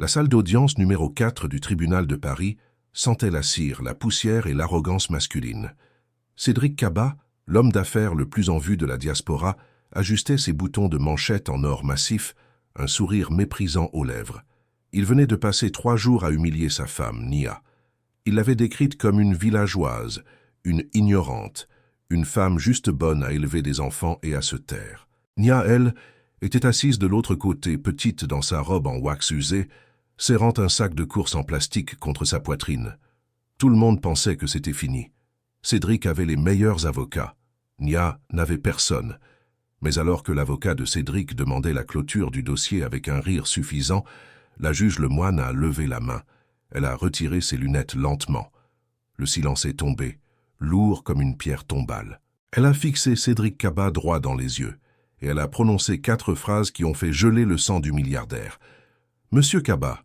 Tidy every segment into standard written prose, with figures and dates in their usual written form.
La salle d'audience numéro 4 du tribunal de Paris sentait la cire, la poussière et l'arrogance masculine. Cédric Cabat, l'homme d'affaires le plus en vue de la diaspora, ajustait ses boutons de manchette en or massif, un sourire méprisant aux lèvres. Il venait de passer 3 jours à humilier sa femme, Nia. Il l'avait décrite comme une villageoise, une ignorante, une femme juste bonne à élever des enfants et à se taire. Nia, elle, était assise de l'autre côté, petite dans sa robe en wax usé, serrant un sac de course en plastique contre sa poitrine. Tout le monde pensait que c'était fini. Cédric avait les meilleurs avocats. Nia n'avait personne. Mais alors que l'avocat de Cédric demandait la clôture du dossier avec un rire suffisant, la juge Lemoine a levé la main. Elle a retiré ses lunettes lentement. Le silence est tombé, lourd comme une pierre tombale. Elle a fixé Cédric Cabat droit dans les yeux, et elle a prononcé 4 phrases qui ont fait geler le sang du milliardaire. « Monsieur Cabat,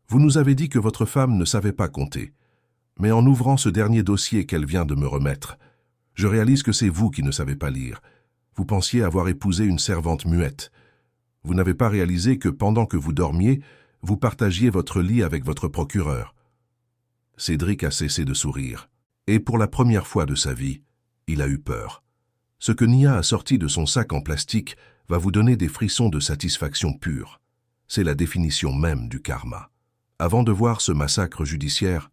vous nous avez dit que votre femme ne savait pas compter. Mais en ouvrant ce dernier dossier qu'elle vient de me remettre, je réalise que c'est vous qui ne savez pas lire. Vous pensiez avoir épousé une servante muette. Vous n'avez pas réalisé que pendant que vous dormiez, vous partagiez votre lit avec votre procureur. » Cédric a cessé de sourire. Et pour la première fois de sa vie, il a eu peur. Ce que Nia a sorti de son sac en plastique va vous donner des frissons de satisfaction pure. C'est la définition même du karma. Avant de voir ce massacre judiciaire,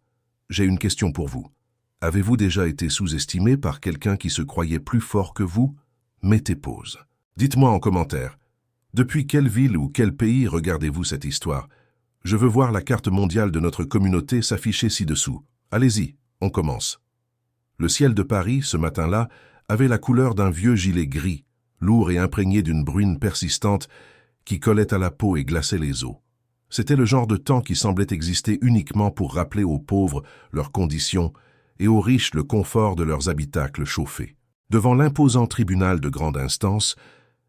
j'ai une question pour vous. Avez-vous déjà été sous-estimé par quelqu'un qui se croyait plus fort que vous? Mettez pause. Dites-moi en commentaire, depuis quelle ville ou quel pays regardez-vous cette histoire? Je veux voir la carte mondiale de notre communauté s'afficher ci-dessous. Allez-y, on commence. Le ciel de Paris, ce matin-là, avait la couleur d'un vieux gilet gris, lourd et imprégné d'une bruine persistante qui collait à la peau et glaçait les os. C'était le genre de temps qui semblait exister uniquement pour rappeler aux pauvres leurs conditions et aux riches le confort de leurs habitacles chauffés. Devant l'imposant tribunal de grande instance,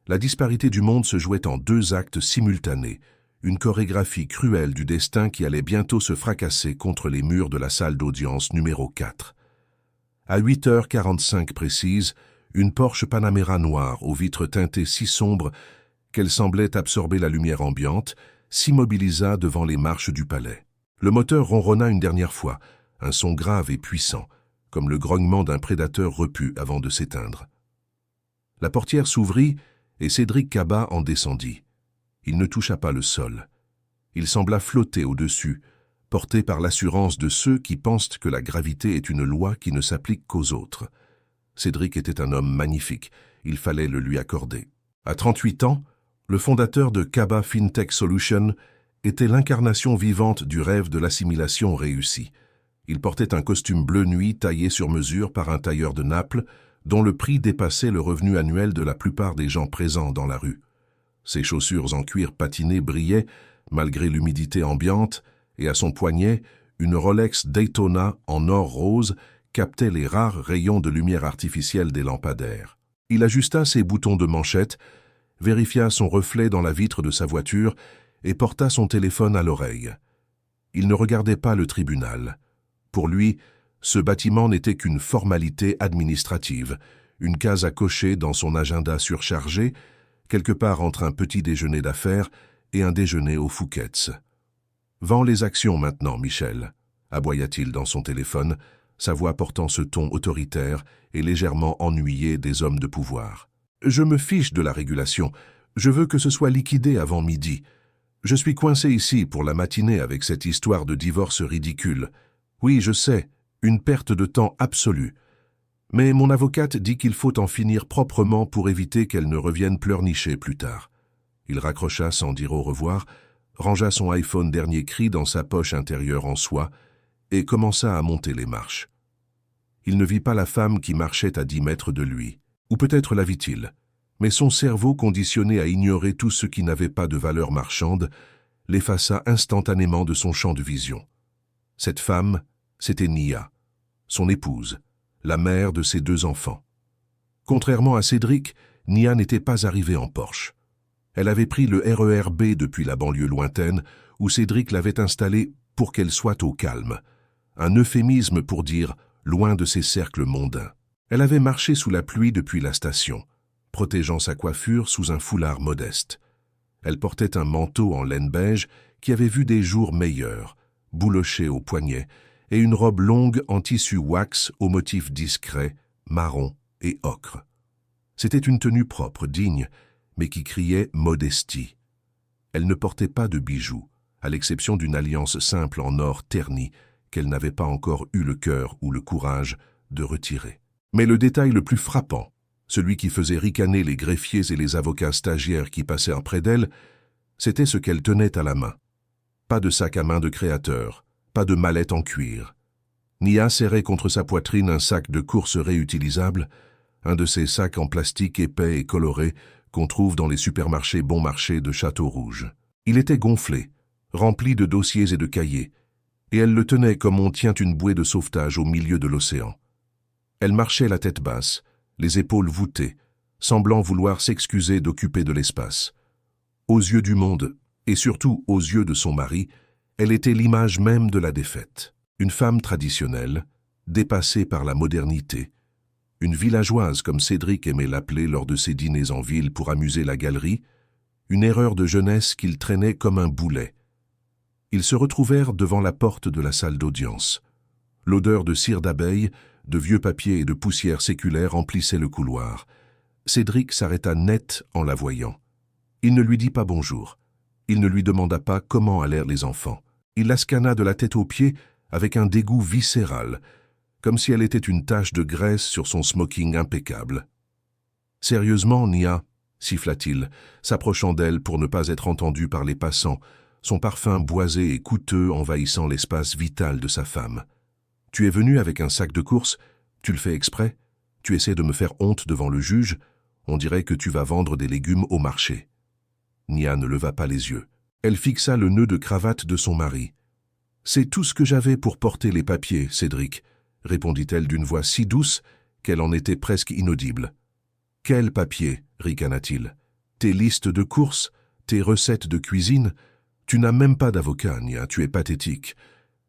la disparité du monde se jouait en 2 actes simultanés, une chorégraphie cruelle du destin qui allait bientôt se fracasser contre les murs de la salle d'audience numéro 4. À 8h45 précises, une Porsche Panamera noire aux vitres teintées si sombres qu'elle semblait absorber la lumière ambiante, s'immobilisa devant les marches du palais. Le moteur ronronna une dernière fois, un son grave et puissant, comme le grognement d'un prédateur repu avant de s'éteindre. La portière s'ouvrit et Cédric Cabat en descendit. Il ne toucha pas le sol. Il sembla flotter au-dessus, porté par l'assurance de ceux qui pensent que la gravité est une loi qui ne s'applique qu'aux autres. Cédric était un homme magnifique, il fallait le lui accorder. À 38 ans, le fondateur de Cabat FinTech Solutions était l'incarnation vivante du rêve de l'assimilation réussie. Il portait un costume bleu nuit taillé sur mesure par un tailleur de Naples, dont le prix dépassait le revenu annuel de la plupart des gens présents dans la rue. Ses chaussures en cuir patiné brillaient, malgré l'humidité ambiante, et à son poignet, une Rolex Daytona en or rose captait les rares rayons de lumière artificielle des lampadaires. Il ajusta ses boutons de manchette, vérifia son reflet dans la vitre de sa voiture et porta son téléphone à l'oreille. Il ne regardait pas le tribunal. Pour lui, ce bâtiment n'était qu'une formalité administrative, une case à cocher dans son agenda surchargé, quelque part entre un petit déjeuner d'affaires et un déjeuner aux Fouquet's. « Vends les actions maintenant, Michel », aboya-t-il dans son téléphone, sa voix portant ce ton autoritaire et légèrement ennuyé des hommes de pouvoir. « Je me fiche de la régulation. Je veux que ce soit liquidé avant midi. Je suis coincé ici pour la matinée avec cette histoire de divorce ridicule. Oui, je sais, une perte de temps absolue. Mais mon avocate dit qu'il faut en finir proprement pour éviter qu'elle ne revienne pleurnicher plus tard. » Il raccrocha sans dire au revoir, rangea son iPhone dernier cri dans sa poche intérieure en soie et commença à monter les marches. Il ne vit pas la femme qui marchait à 10 mètres de lui. Ou peut-être la vit-il. Mais son cerveau, conditionné à ignorer tout ce qui n'avait pas de valeur marchande, l'effaça instantanément de son champ de vision. Cette femme, c'était Nia, son épouse, la mère de ses 2 enfants. Contrairement à Cédric, Nia n'était pas arrivée en Porsche. Elle avait pris le RER B depuis la banlieue lointaine, où Cédric l'avait installée pour qu'elle soit au calme. Un euphémisme pour dire « loin de ses cercles mondains ». Elle avait marché sous la pluie depuis la station, protégeant sa coiffure sous un foulard modeste. Elle portait un manteau en laine beige qui avait vu des jours meilleurs, bouloché au poignet, et une robe longue en tissu wax aux motifs discrets, marron et ocre. C'était une tenue propre, digne, mais qui criait modestie. Elle ne portait pas de bijoux, à l'exception d'une alliance simple en or terni qu'elle n'avait pas encore eu le cœur ou le courage de retirer. Mais le détail le plus frappant, celui qui faisait ricaner les greffiers et les avocats stagiaires qui passèrent près d'elle, c'était ce qu'elle tenait à la main. Pas de sac à main de créateur, pas de mallette en cuir. Nia serrait contre sa poitrine un sac de course réutilisable, un de ces sacs en plastique épais et colorés qu'on trouve dans les supermarchés bon marché de Château-Rouge. Il était gonflé, rempli de dossiers et de cahiers, et elle le tenait comme on tient une bouée de sauvetage au milieu de l'océan. Elle marchait la tête basse, les épaules voûtées, semblant vouloir s'excuser d'occuper de l'espace. Aux yeux du monde, et surtout aux yeux de son mari, elle était l'image même de la défaite. Une femme traditionnelle, dépassée par la modernité, une villageoise comme Cédric aimait l'appeler lors de ses dîners en ville pour amuser la galerie, une erreur de jeunesse qu'il traînait comme un boulet. Ils se retrouvèrent devant la porte de la salle d'audience. L'odeur de cire d'abeille, de vieux papiers et de poussière séculaire emplissait le couloir. Cédric s'arrêta net en la voyant. Il ne lui dit pas bonjour. Il ne lui demanda pas comment allèrent les enfants. Il la scana de la tête aux pieds avec un dégoût viscéral, comme si elle était une tache de graisse sur son smoking impeccable. « Sérieusement, Nia ?» siffla-t-il, s'approchant d'elle pour ne pas être entendu par les passants, son parfum boisé et coûteux envahissant l'espace vital de sa femme. « Tu es venu avec un sac de course? Tu le fais exprès? Tu essaies de me faire honte devant le juge? On dirait que tu vas vendre des légumes au marché. » Nia ne leva pas les yeux. Elle fixa le nœud de cravate de son mari. « C'est tout ce que j'avais pour porter les papiers, Cédric, » répondit-elle d'une voix si douce qu'elle en était presque inaudible. « Quel papier ?» ricana-t-il. « Tes listes de courses, tes recettes de cuisine? Tu n'as même pas d'avocat, Nia, tu es pathétique.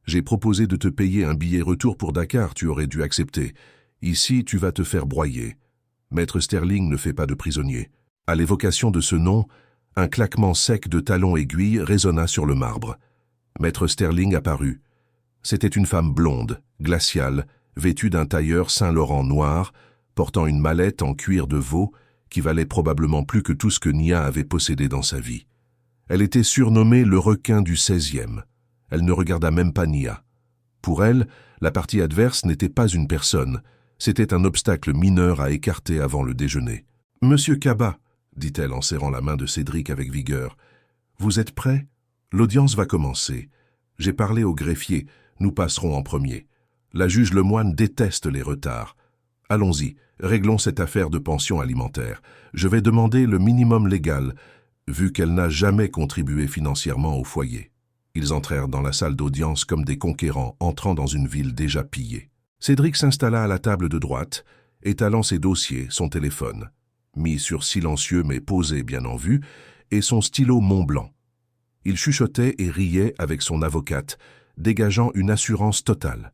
J'ai proposé de te payer un billet retour pour Dakar, tu aurais dû accepter. Ici, tu vas te faire broyer. Maître Sterling ne fait pas de prisonniers. » À l'évocation de ce nom, un claquement sec de talons aiguilles résonna sur le marbre. Maître Sterling apparut. C'était une femme blonde, glaciale, vêtue d'un tailleur Saint-Laurent noir, portant une mallette en cuir de veau qui valait probablement plus que tout ce que Nia avait possédé dans sa vie. Elle était surnommée le requin du 16e. Elle ne regarda même pas Nia. Pour elle, la partie adverse n'était pas une personne, c'était un obstacle mineur à écarter avant le déjeuner. « Monsieur Kaba », dit-elle en serrant la main de Cédric avec vigueur, « vous êtes prêt? L'audience va commencer. J'ai parlé au greffier, nous passerons en premier. La juge Lemoine déteste les retards. Allons-y, réglons cette affaire de pension alimentaire. Je vais demander le minimum légal, vu qu'elle n'a jamais contribué financièrement au foyer. » Ils entrèrent dans la salle d'audience comme des conquérants entrant dans une ville déjà pillée. Cédric s'installa à la table de droite, étalant ses dossiers, son téléphone, mis sur silencieux mais posé bien en vue, et son stylo Montblanc. Il chuchotait et riait avec son avocate, dégageant une assurance totale.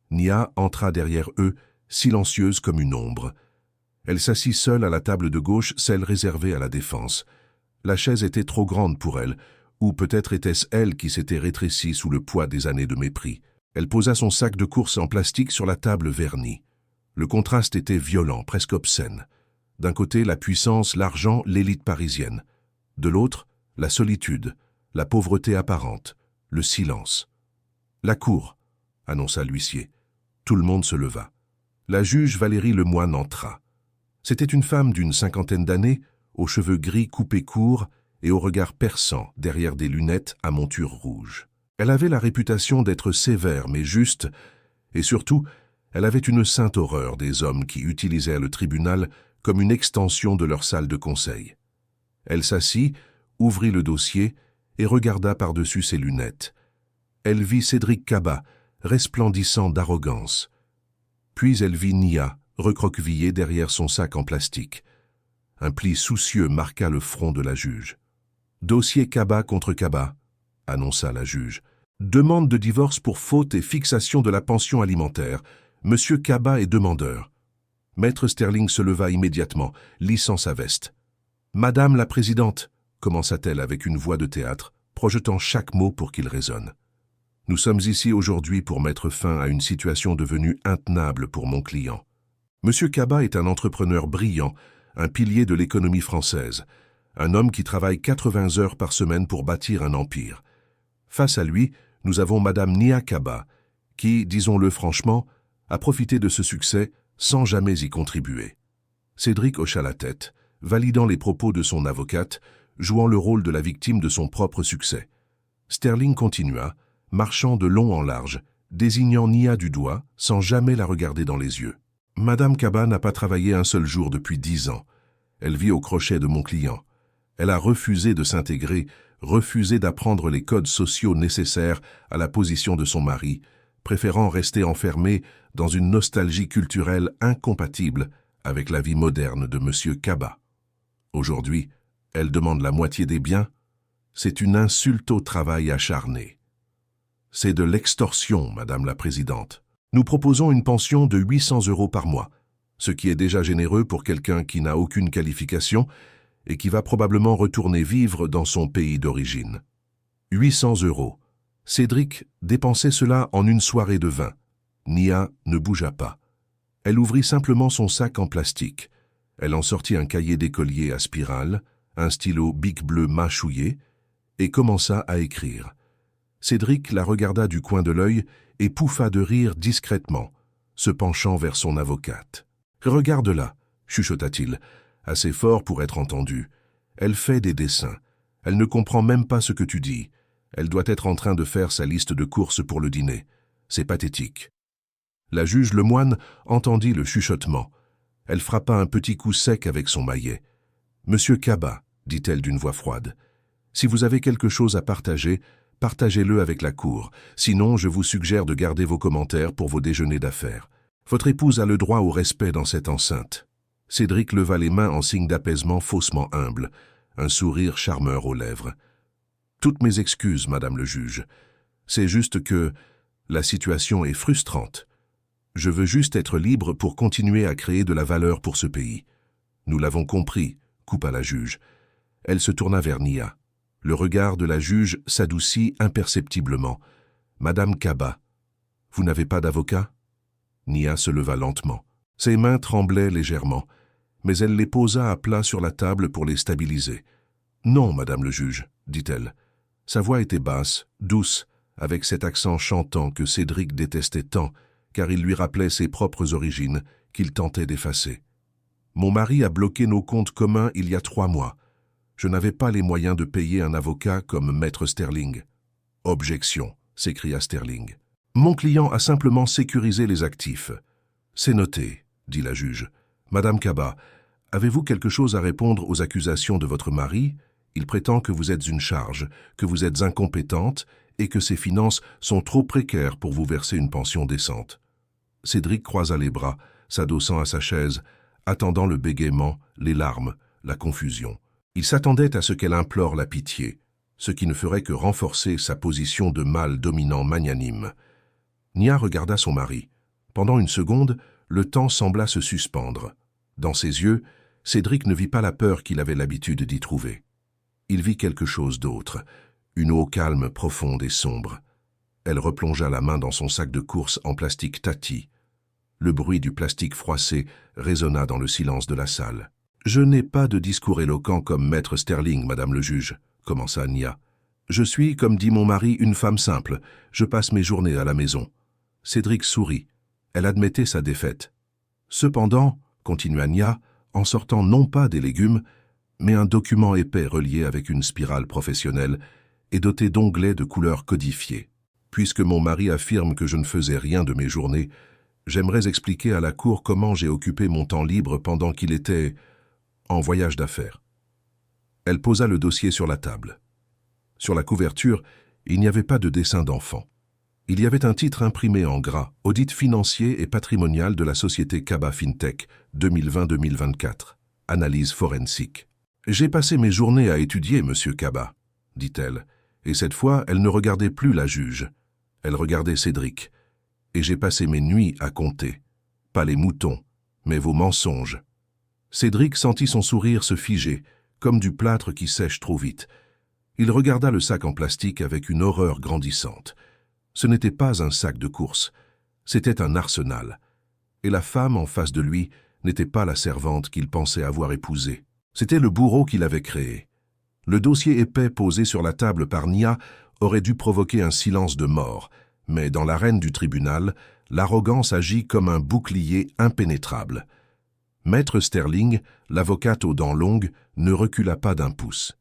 Nia entra derrière eux, silencieuse comme une ombre. Elle s'assit seule à la table de gauche, celle réservée à la défense. La chaise était trop grande pour elle, ou peut-être était-ce elle qui s'était rétrécie sous le poids des années de mépris. Elle posa son sac de course en plastique sur la table vernie. Le contraste était violent, presque obscène. D'un côté, la puissance, l'argent, l'élite parisienne. De l'autre, la solitude, la pauvreté apparente, le silence. « La cour », annonça l'huissier. Tout le monde se leva. La juge Valérie Lemoine entra. C'était une femme d'une 50aine d'années, aux cheveux gris coupés courts et au regard perçant derrière des lunettes à monture rouge. Elle avait la réputation d'être sévère mais juste, et surtout, elle avait une sainte horreur des hommes qui utilisèrent le tribunal comme une extension de leur salle de conseil. Elle s'assit, ouvrit le dossier et regarda par-dessus ses lunettes. Elle vit Cédric Kaba, resplendissant d'arrogance. Puis elle vit Nia, recroquevillée derrière son sac en plastique. Un pli soucieux marqua le front de la juge. « Dossier Kaba contre Kaba », annonça la juge. « Demande de divorce pour faute et fixation de la pension alimentaire. Monsieur Kaba est demandeur. » Maître Sterling se leva immédiatement, lissant sa veste. « Madame la présidente », commença-t-elle avec une voix de théâtre, projetant chaque mot pour qu'il résonne. Nous sommes ici aujourd'hui pour mettre fin à une situation devenue intenable pour mon client. Monsieur Kaba est un entrepreneur brillant, un pilier de l'économie française, un homme qui travaille 80 heures par semaine pour bâtir un empire. Face à lui, nous avons Madame Nia Kaba, qui, disons-le franchement, a profité de ce succès sans jamais y contribuer. Cédric hocha la tête, validant les propos de son avocate, jouant le rôle de la victime de son propre succès. Sterling continua, marchant de long en large, désignant Nia du doigt sans jamais la regarder dans les yeux. Madame Kaba n'a pas travaillé un seul jour depuis 10 ans. Elle vit au crochet de mon client. Elle a refusé de s'intégrer, refusé d'apprendre les codes sociaux nécessaires à la position de son mari, préférant rester enfermée dans une nostalgie culturelle incompatible avec la vie moderne de Monsieur Kaba. Aujourd'hui, elle demande la moitié des biens. C'est une insulte au travail acharné. C'est de l'extorsion, Madame la Présidente. Nous proposons une pension de 800 € par mois, ce qui est déjà généreux pour quelqu'un qui n'a aucune qualification et qui va probablement retourner vivre dans son pays d'origine. 800 €. Cédric dépensait cela en une soirée de vin. Nia ne bougea pas. Elle ouvrit simplement son sac en plastique. Elle en sortit un cahier d'écolier à spirale, un stylo bic bleu mâchouillé, et commença à écrire. Cédric la regarda du coin de l'œil et pouffa de rire discrètement, se penchant vers son avocate. « Regarde-la » chuchota-t-il, assez fort pour être entendu. « Elle fait des dessins. Elle ne comprend même pas ce que tu dis. Elle doit être en train de faire sa liste de courses pour le dîner. C'est pathétique. » La juge Lemoine entendit le chuchotement. Elle frappa un petit coup sec avec son maillet. « Monsieur Kaba, dit-elle d'une voix froide, si vous avez quelque chose à partager, partagez-le avec la cour. Sinon, je vous suggère de garder vos commentaires pour vos déjeuners d'affaires. Votre épouse a le droit au respect dans cette enceinte. » Cédric leva les mains en signe d'apaisement faussement humble, un sourire charmeur aux lèvres. « Toutes mes excuses, Madame le juge. C'est juste que la situation est frustrante. Je veux juste être libre pour continuer à créer de la valeur pour ce pays. » « Nous l'avons compris, » coupa la juge. Elle se tourna vers Nia. Le regard de la juge s'adoucit imperceptiblement. « Madame Kaba, vous n'avez pas d'avocat ?» Nia se leva lentement. Ses mains tremblaient légèrement, mais elle les posa à plat sur la table pour les stabiliser. « Non, Madame le juge, » dit-elle. Sa voix était basse, douce, avec cet accent chantant que Cédric détestait tant, car il lui rappelait ses propres origines qu'il tentait d'effacer. « Mon mari a bloqué nos comptes communs il y a 3 mois. Je n'avais pas les moyens de payer un avocat comme Maître Sterling. »« Objection » s'écria Sterling. « Mon client a simplement sécurisé les actifs. »« C'est noté, » dit la juge. « Madame Kaba, avez-vous quelque chose à répondre aux accusations de votre mari ? Il prétend que vous êtes une charge, que vous êtes incompétente et que ses finances sont trop précaires pour vous verser une pension décente. » Cédric croisa les bras, s'adossant à sa chaise, attendant le bégaiement, les larmes, la confusion. Il s'attendait à ce qu'elle implore la pitié, ce qui ne ferait que renforcer sa position de mâle dominant magnanime. Nia regarda son mari. Pendant une seconde, le temps sembla se suspendre. Dans ses yeux, Cédric ne vit pas la peur qu'il avait l'habitude d'y trouver. Il vit quelque chose d'autre, une eau calme, profonde et sombre. Elle replongea la main dans son sac de course en plastique tâti. Le bruit du plastique froissé résonna dans le silence de la salle. « Je n'ai pas de discours éloquent comme Maître Sterling, Madame le juge, » commença Nia. « Je suis, comme dit mon mari, une femme simple. Je passe mes journées à la maison. » Cédric sourit. Elle admettait sa défaite. « Cependant, » continua Nia, en sortant non pas des légumes, mais un document épais relié avec une spirale professionnelle et doté d'onglets de couleurs codifiées. « Puisque mon mari affirme que je ne faisais rien de mes journées, j'aimerais expliquer à la cour comment j'ai occupé mon temps libre pendant qu'il était en voyage d'affaires. » Elle posa le dossier sur la table. Sur la couverture, il n'y avait pas de dessin d'enfant. Il y avait un titre imprimé en gras, « Audit financier et patrimonial de la société Kaba Fintech 2020-2024. Analyse forensique. »« J'ai passé mes journées à étudier, Monsieur Kaba, » dit-elle, et cette fois, elle ne regardait plus la juge. Elle regardait Cédric. « Et j'ai passé mes nuits à compter. Pas les moutons, mais vos mensonges. » Cédric sentit son sourire se figer, comme du plâtre qui sèche trop vite. Il regarda le sac en plastique avec une horreur grandissante. Ce n'était pas un sac de course, c'était un arsenal. Et la femme en face de lui n'était pas la servante qu'il pensait avoir épousée. C'était le bourreau qu'il avait créé. Le dossier épais posé sur la table par Nia aurait dû provoquer un silence de mort, mais dans l'arène du tribunal, l'arrogance agit comme un bouclier impénétrable. Maître Sterling, l'avocate aux dents longues, ne recula pas d'un pouce.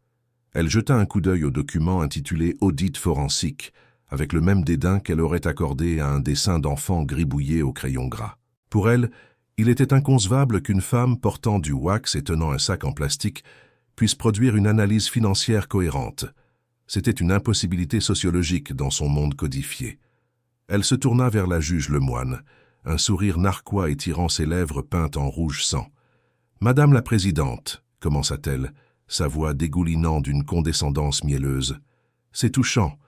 Elle jeta un coup d'œil au document intitulé « Audit forensique », avec le même dédain qu'elle aurait accordé à un dessin d'enfant gribouillé au crayon gras. Pour elle, il était inconcevable qu'une femme portant du wax et tenant un sac en plastique puisse produire une analyse financière cohérente. C'était une impossibilité sociologique dans son monde codifié. Elle se tourna vers la juge Lemoine, un sourire narquois étirant ses lèvres peintes en rouge sang. « Madame la Présidente, commença-t-elle, sa voix dégoulinant d'une condescendance mielleuse. « C'est touchant.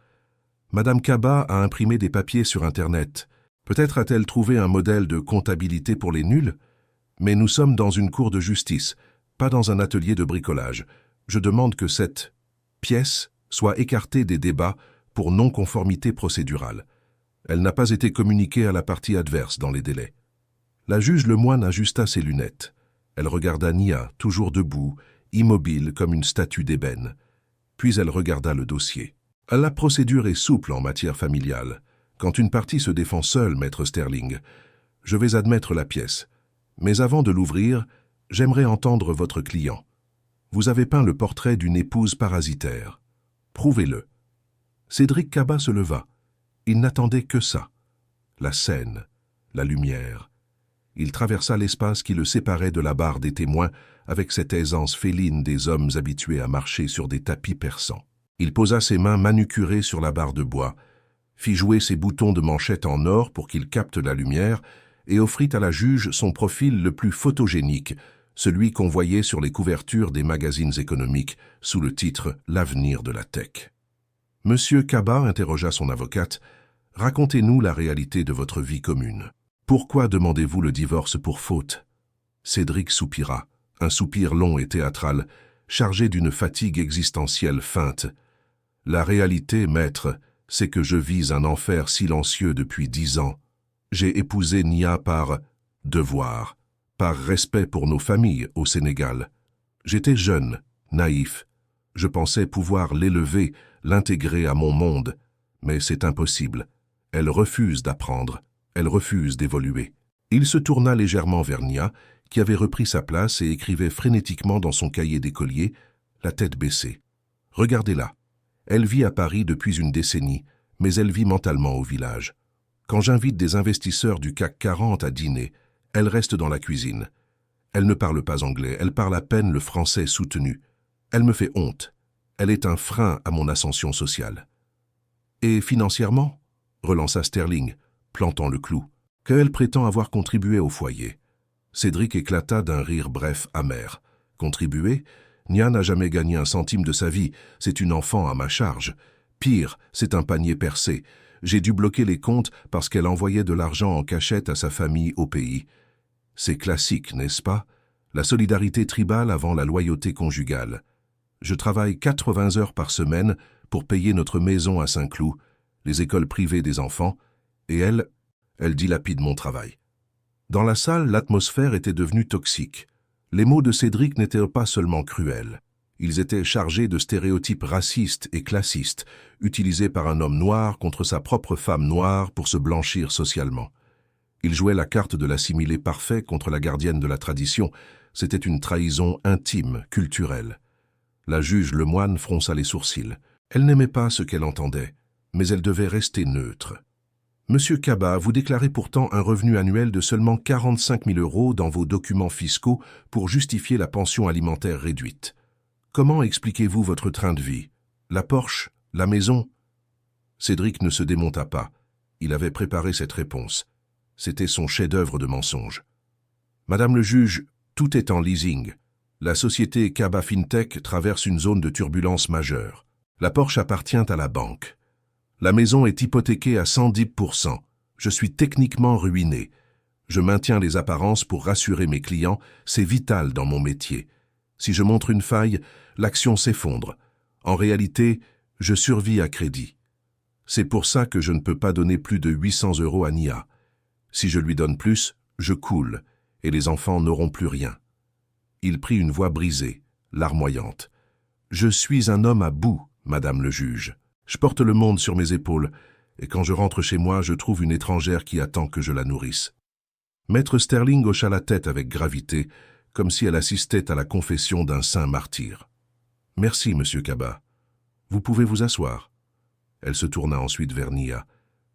Madame Kaba a imprimé des papiers sur Internet. Peut-être a-t-elle trouvé un modèle de comptabilité pour les nuls? Mais nous sommes dans une cour de justice, pas dans un atelier de bricolage. Je demande que cette pièce soit écartée des débats pour non-conformité procédurale. Elle n'a pas été communiquée à la partie adverse dans les délais. » La juge Lemoine ajusta ses lunettes. Elle regarda Nia, toujours debout, immobile comme une statue d'ébène. Puis elle regarda le dossier. « La procédure est souple en matière familiale. Quand une partie se défend seule, maître Sterling, je vais admettre la pièce. Mais avant de l'ouvrir, j'aimerais entendre votre client. Vous avez peint le portrait d'une épouse parasitaire. Prouvez-le. » Cédric Kaba se leva. Il n'attendait que ça. La scène, la lumière. Il traversa l'espace qui le séparait de la barre des témoins avec cette aisance féline des hommes habitués à marcher sur des tapis persans. Il posa ses mains manucurées sur la barre de bois, fit jouer ses boutons de manchette en or pour qu'il capte la lumière et offrit à la juge son profil le plus photogénique, celui qu'on voyait sur les couvertures des magazines économiques sous le titre « L'avenir de la tech ». « Monsieur Kaba, » interrogea son avocate, « racontez-nous la réalité de votre vie commune. Pourquoi demandez-vous le divorce pour faute ?» Cédric soupira, un soupir long et théâtral, chargé d'une fatigue existentielle feinte. « La réalité, maître, c'est que je vis un enfer silencieux depuis 10 ans. J'ai épousé Nia par devoir, par respect pour nos familles au Sénégal. J'étais jeune, naïf. Je pensais pouvoir l'élever, l'intégrer à mon monde, mais c'est impossible. Elle refuse d'apprendre, elle refuse d'évoluer. » Il se tourna légèrement vers Nia, qui avait repris sa place et écrivait frénétiquement dans son cahier d'écolier, la tête baissée. « Regardez-la. Elle vit à Paris depuis une décennie, mais elle vit mentalement au village. Quand j'invite des investisseurs du CAC 40 à dîner, elle reste dans la cuisine. Elle ne parle pas anglais, elle parle à peine le français soutenu. Elle me fait honte. Elle est un frein à mon ascension sociale. »« Et financièrement ?» relança Sterling, plantant le clou. « Qu'elle prétend avoir contribué au foyer. » Cédric éclata d'un rire bref amer. « Contribuer ? Nia n'a jamais gagné un centime de sa vie, c'est une enfant à ma charge. Pire, c'est un panier percé. J'ai dû bloquer les comptes parce qu'elle envoyait de l'argent en cachette à sa famille au pays. C'est classique, n'est-ce pas? La solidarité tribale avant la loyauté conjugale. Je travaille 80 heures par semaine pour payer notre maison à Saint-Cloud, les écoles privées des enfants, et elle dilapide mon travail. » Dans la salle, l'atmosphère était devenue toxique. Les mots de Cédric n'étaient pas seulement cruels. Ils étaient chargés de stéréotypes racistes et classistes, utilisés par un homme noir contre sa propre femme noire pour se blanchir socialement. Il jouait la carte de l'assimilé parfait contre la gardienne de la tradition. C'était une trahison intime, culturelle. La juge Lemoine fronça les sourcils. Elle n'aimait pas ce qu'elle entendait, mais elle devait rester neutre. « Monsieur Kaba, vous déclarez pourtant un revenu annuel de seulement 45 000 € dans vos documents fiscaux pour justifier la pension alimentaire réduite. Comment expliquez-vous votre train de vie? La Porsche? La maison ?» Cédric ne se démonta pas. Il avait préparé cette réponse. C'était son chef-d'œuvre de mensonge. « Madame le juge, tout est en leasing. La société Kaba FinTech traverse une zone de turbulence majeure. La Porsche appartient à la banque. La maison est hypothéquée à 110%. Je suis techniquement ruiné. Je maintiens les apparences pour rassurer mes clients, c'est vital dans mon métier. Si je montre une faille, l'action s'effondre. En réalité, je survis à crédit. C'est pour ça que je ne peux pas donner plus de 800 € à Nia. Si je lui donne plus, je coule, et les enfants n'auront plus rien. » Il prit une voix brisée, larmoyante. « Je suis un homme à bout, madame le juge. Je porte le monde sur mes épaules, et quand je rentre chez moi, je trouve une étrangère qui attend que je la nourrisse. » Maître Sterling hocha la tête avec gravité, comme si elle assistait à la confession d'un saint martyr. « Merci, monsieur Kaba. Vous pouvez vous asseoir. » Elle se tourna ensuite vers Nia.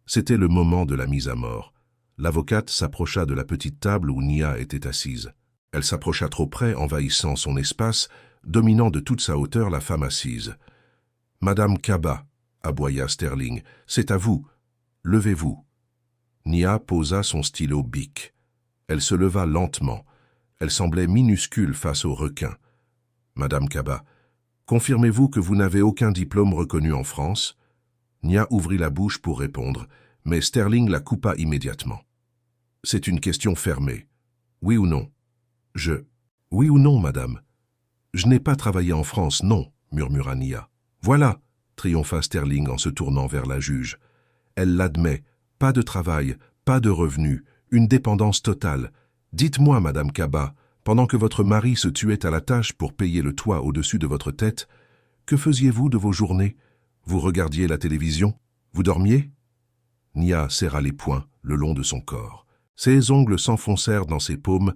C'était le moment de la mise à mort. L'avocate s'approcha de la petite table où Nia était assise. Elle s'approcha trop près, envahissant son espace, dominant de toute sa hauteur la femme assise. « Madame Kaba, » aboya Sterling, « c'est à vous. Levez-vous. » Nia posa son stylo bic. Elle se leva lentement. Elle semblait minuscule face au requin. « Madame Kaba, confirmez-vous que vous n'avez aucun diplôme reconnu en France ?» Nia ouvrit la bouche pour répondre, mais Sterling la coupa immédiatement. « C'est une question fermée. Oui ou non ?»« Oui ou non, madame ?»« Je n'ai pas travaillé en France, non, » murmura Nia. « Voilà !» triompha Sterling en se tournant vers la juge. « Elle l'admet. Pas de travail, pas de revenus, une dépendance totale. Dites-moi, madame Kaba, pendant que votre mari se tuait à la tâche pour payer le toit au-dessus de votre tête, que faisiez-vous de vos journées? Vous regardiez la télévision? Vous dormiez ?» Nia serra les poings le long de son corps. Ses ongles s'enfoncèrent dans ses paumes,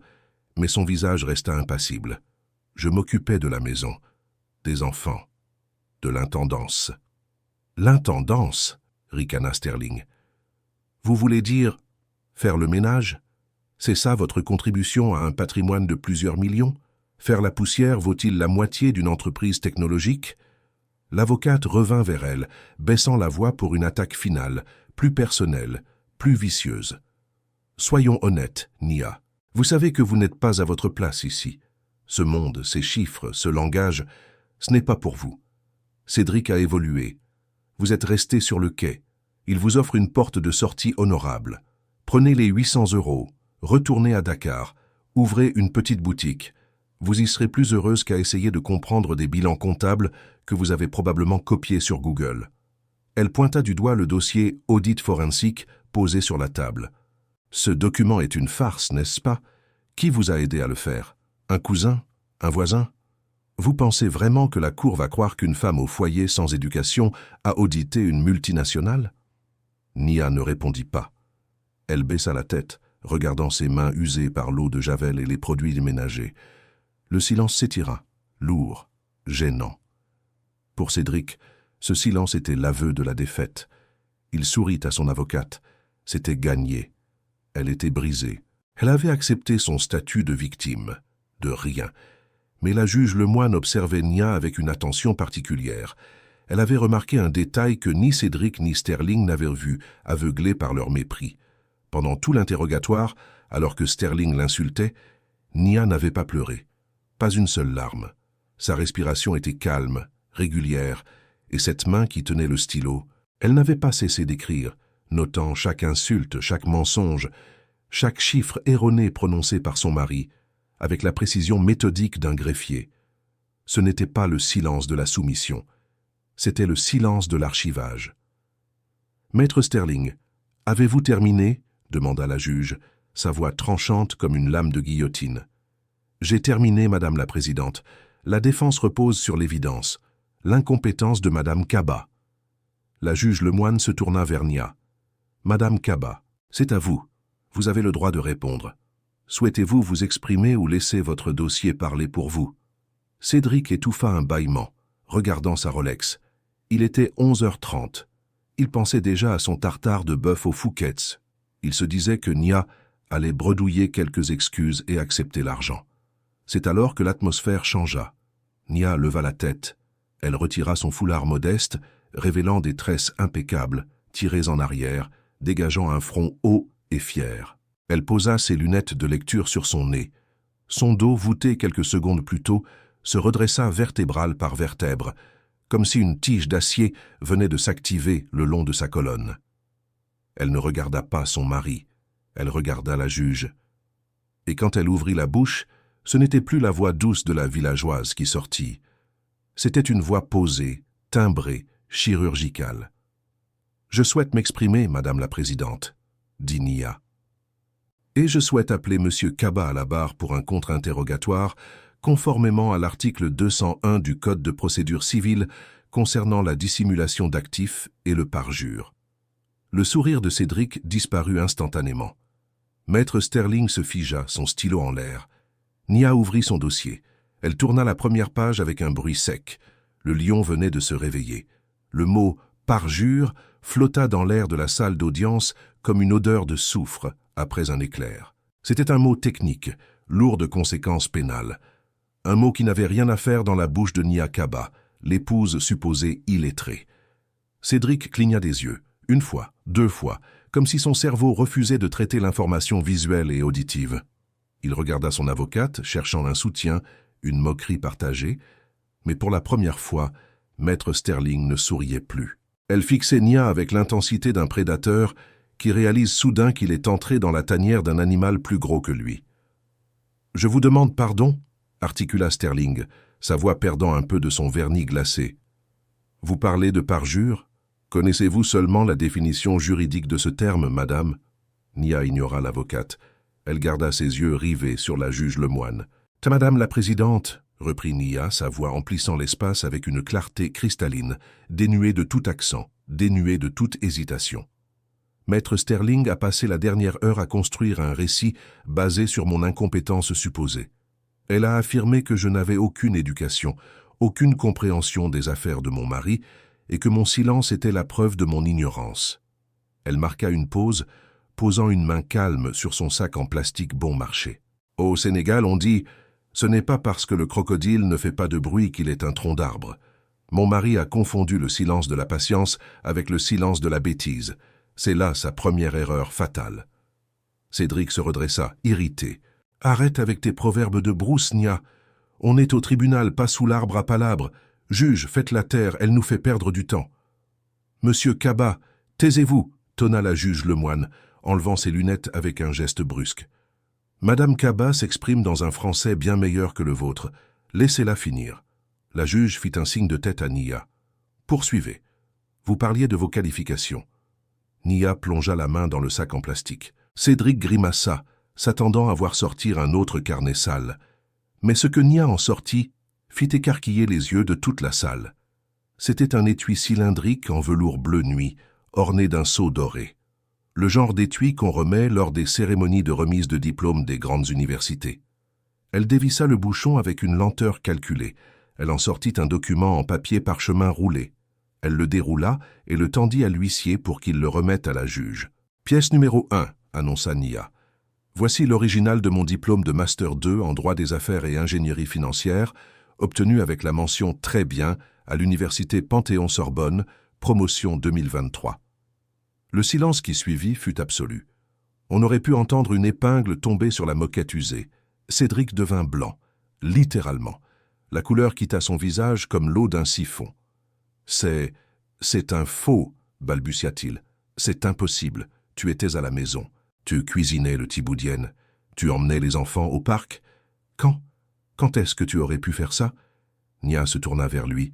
mais son visage resta impassible. « Je m'occupais de la maison, des enfants, de l'intendance. »« L'intendance » ricana Sterling. « Vous voulez dire faire le ménage? C'est ça votre contribution à un patrimoine de plusieurs millions? Faire la poussière vaut-il la moitié d'une entreprise technologique ?» L'avocate revint vers elle, baissant la voix pour une attaque finale, plus personnelle, plus vicieuse. « Soyons honnêtes, Nia. Vous savez que vous n'êtes pas à votre place ici. Ce monde, ces chiffres, ce langage, ce n'est pas pour vous. Cédric a évolué. Vous êtes resté sur le quai. Il vous offre une porte de sortie honorable. Prenez les 800 €, retournez à Dakar, ouvrez une petite boutique. Vous y serez plus heureuse qu'à essayer de comprendre des bilans comptables que vous avez probablement copiés sur Google. » Elle pointa du doigt le dossier « Audit forensique » posé sur la table. « Ce document est une farce, n'est-ce pas? Qui vous a aidé à le faire? Un cousin? Un voisin? Vous pensez vraiment que la Cour va croire qu'une femme au foyer sans éducation a audité une multinationale ?» Nia ne répondit pas. Elle baissa la tête, regardant ses mains usées par l'eau de Javel et les produits ménagers. Le silence s'étira, lourd, gênant. Pour Cédric, ce silence était l'aveu de la défaite. Il sourit à son avocate. C'était gagné. Elle était brisée. Elle avait accepté son statut de victime. De rien. Mais la juge Lemoine observait Nia avec une attention particulière. Elle avait remarqué un détail que ni Cédric ni Sterling n'avaient vu, aveuglés par leur mépris. Pendant tout l'interrogatoire, alors que Sterling l'insultait, Nia n'avait pas pleuré. Pas une seule larme. Sa respiration était calme, régulière, et cette main qui tenait le stylo, elle n'avait pas cessé d'écrire, notant chaque insulte, chaque mensonge, chaque chiffre erroné prononcé par son mari, avec la précision méthodique d'un greffier. Ce n'était pas le silence de la soumission, c'était le silence de l'archivage. « Maître Sterling, avez-vous terminé ?» demanda la juge, sa voix tranchante comme une lame de guillotine. « J'ai terminé, Madame la Présidente. La défense repose sur l'évidence, l'incompétence de Madame Kaba. » La juge Lemoine se tourna vers Nia. « Madame Kaba, c'est à vous. Vous avez le droit de répondre. Souhaitez-vous vous exprimer ou laisser votre dossier parler pour vous ?» Cédric étouffa un bâillement, regardant sa Rolex. Il était 11h30. Il pensait déjà à son tartare de bœuf aux Fouquet's. Il se disait que Nia allait bredouiller quelques excuses et accepter l'argent. C'est alors que l'atmosphère changea. Nia leva la tête. Elle retira son foulard modeste, révélant des tresses impeccables, tirées en arrière, dégageant un front haut et fier. Elle posa ses lunettes de lecture sur son nez. Son dos, voûté quelques secondes plus tôt, se redressa vertébrale par vertèbre, comme si une tige d'acier venait de s'activer le long de sa colonne. Elle ne regarda pas son mari, elle regarda la juge. Et quand elle ouvrit la bouche, ce n'était plus la voix douce de la villageoise qui sortit. C'était une voix posée, timbré, chirurgical. « Je souhaite m'exprimer, Madame la Présidente, » dit Nia. « Et je souhaite appeler Monsieur Kaba à la barre pour un contre-interrogatoire, conformément à l'article 201 du Code de procédure civile concernant la dissimulation d'actifs et le parjure. » Le sourire de Cédric disparut instantanément. Maître Sterling se figea, son stylo en l'air. Nia ouvrit son dossier. Elle tourna la première page avec un bruit sec. Le lion venait de se réveiller. Le mot « parjure » flotta dans l'air de la salle d'audience comme une odeur de soufre après un éclair. C'était un mot technique, lourd de conséquences pénales. Un mot qui n'avait rien à faire dans la bouche de Nia Kaba, l'épouse supposée illettrée. Cédric cligna des yeux, une fois, deux fois, comme si son cerveau refusait de traiter l'information visuelle et auditive. Il regarda son avocate, cherchant un soutien, une moquerie partagée, mais pour la première fois, Maître Sterling ne souriait plus. Elle fixait Nia avec l'intensité d'un prédateur qui réalise soudain qu'il est entré dans la tanière d'un animal plus gros que lui. « Je vous demande pardon » articula Sterling, sa voix perdant un peu de son vernis glacé. « Vous parlez de parjure ? Connaissez-vous seulement la définition juridique de ce terme, madame ?» Nia ignora l'avocate. Elle garda ses yeux rivés sur la juge Lemoine. « Madame la Présidente » reprit Nia, sa voix emplissant l'espace avec une clarté cristalline, dénuée de tout accent, dénuée de toute hésitation. Maître Sterling a passé la dernière heure à construire un récit basé sur mon incompétence supposée. Elle a affirmé que je n'avais aucune éducation, aucune compréhension des affaires de mon mari, et que mon silence était la preuve de mon ignorance. Elle marqua une pause, posant une main calme sur son sac en plastique bon marché. Au Sénégal, on dit « Ce n'est pas parce que le crocodile ne fait pas de bruit qu'il est un tronc d'arbre. » Mon mari a confondu le silence de la patience avec le silence de la bêtise. C'est là sa première erreur fatale. Cédric se redressa, irrité. « Arrête avec tes proverbes de brousse, Nia. On est au tribunal, pas sous l'arbre à palabres. Juge, faites-la taire, elle nous fait perdre du temps. »« Monsieur Kaba, taisez-vous » tonna la juge Lemoine, enlevant ses lunettes avec un geste brusque. « Madame Kaba s'exprime dans un français bien meilleur que le vôtre. Laissez-la finir. » La juge fit un signe de tête à Nia. « Poursuivez. Vous parliez de vos qualifications. » Nia plongea la main dans le sac en plastique. Cédric grimaça, s'attendant à voir sortir un autre carnet sale. Mais ce que Nia en sortit fit écarquiller les yeux de toute la salle. C'était un étui cylindrique en velours bleu nuit, orné d'un sceau doré. Le genre d'étui qu'on remet lors des cérémonies de remise de diplôme des grandes universités. Elle dévissa le bouchon avec une lenteur calculée. Elle en sortit un document en papier parchemin roulé. Elle le déroula et le tendit à l'huissier pour qu'il le remette à la juge. « Pièce numéro 1, » annonça Nia. « Voici l'original de mon diplôme de Master 2 en droit des affaires et ingénierie financière, obtenu avec la mention « Très bien » à l'université Panthéon-Sorbonne, promotion 2023. » Le silence qui suivit fut absolu. On aurait pu entendre une épingle tomber sur la moquette usée. Cédric devint blanc, littéralement. La couleur quitta son visage comme l'eau d'un siphon. « C'est un faux, » balbutia-t-il. « C'est impossible. Tu étais à la maison. Tu cuisinais le thiboudienne. Tu emmenais les enfants au parc. Quand est-ce que tu aurais pu faire ça ?» Nia se tourna vers lui.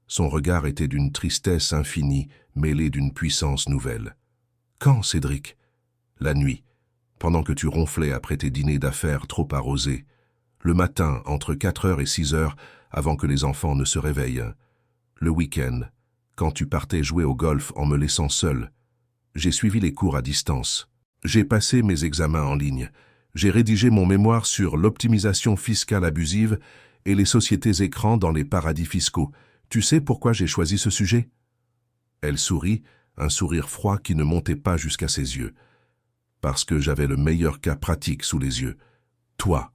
Son regard était d'une tristesse infinie, mêlée d'une puissance nouvelle. « Quand, Cédric ?»« La nuit, pendant que tu ronflais après tes dîners d'affaires trop arrosés. Le matin, entre 4h et 6h, avant que les enfants ne se réveillent. Le week-end, quand tu partais jouer au golf en me laissant seul. J'ai suivi les cours à distance. J'ai passé mes examens en ligne. J'ai rédigé mon mémoire sur l'optimisation fiscale abusive et les sociétés écrans dans les paradis fiscaux. Tu sais pourquoi j'ai choisi ce sujet ?» Elle sourit, un sourire froid qui ne montait pas jusqu'à ses yeux. « Parce que j'avais le meilleur cas pratique sous les yeux. Toi. »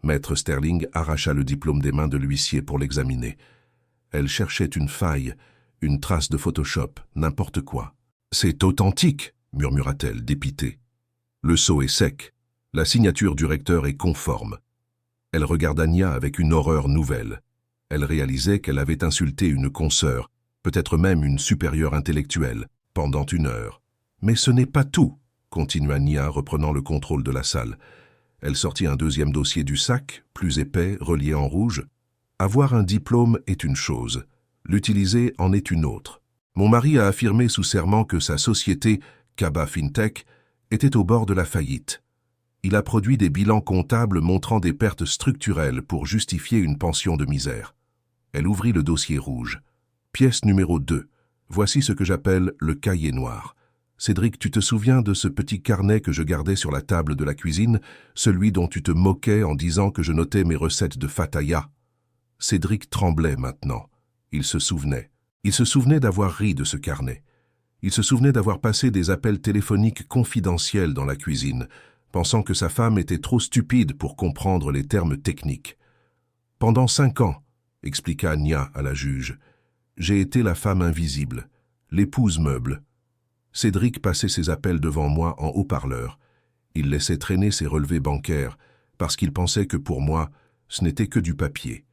Maître Sterling arracha le diplôme des mains de l'huissier pour l'examiner. Elle cherchait une faille, une trace de Photoshop, n'importe quoi. « C'est authentique !» murmura-t-elle, dépitée. Le sceau est sec. La signature du recteur est conforme. Elle regarda Nia avec une horreur nouvelle. Elle réalisait qu'elle avait insulté une consoeur, peut-être même une supérieure intellectuelle, pendant 1 heure. « Mais ce n'est pas tout !» continua Nia, reprenant le contrôle de la salle. Elle sortit un deuxième dossier du sac, plus épais, relié en rouge. « Avoir un diplôme est une chose, L'utiliser en est une autre. Mon mari a affirmé sous serment que sa société, Kaba FinTech, était au bord de la faillite. Il a produit des bilans comptables montrant des pertes structurelles pour justifier une pension de misère. Elle ouvrit le dossier rouge. Pièce numéro 2. Voici ce que j'appelle le cahier noir. Cédric, tu te souviens de ce petit carnet que je gardais sur la table de la cuisine, celui dont tu te moquais en disant que je notais mes recettes de fataya? Cédric tremblait maintenant. Il se souvenait. Il se souvenait d'avoir ri de ce carnet. Il se souvenait d'avoir passé des appels téléphoniques confidentiels dans la cuisine, pensant que sa femme était trop stupide pour comprendre les termes techniques. Pendant 5 ans, expliqua Nia à la juge, j'ai été la femme invisible, l'épouse meuble. Cédric passait ses appels devant moi en haut-parleur. Il laissait traîner ses relevés bancaires, parce qu'il pensait que pour moi, ce n'était que du papier.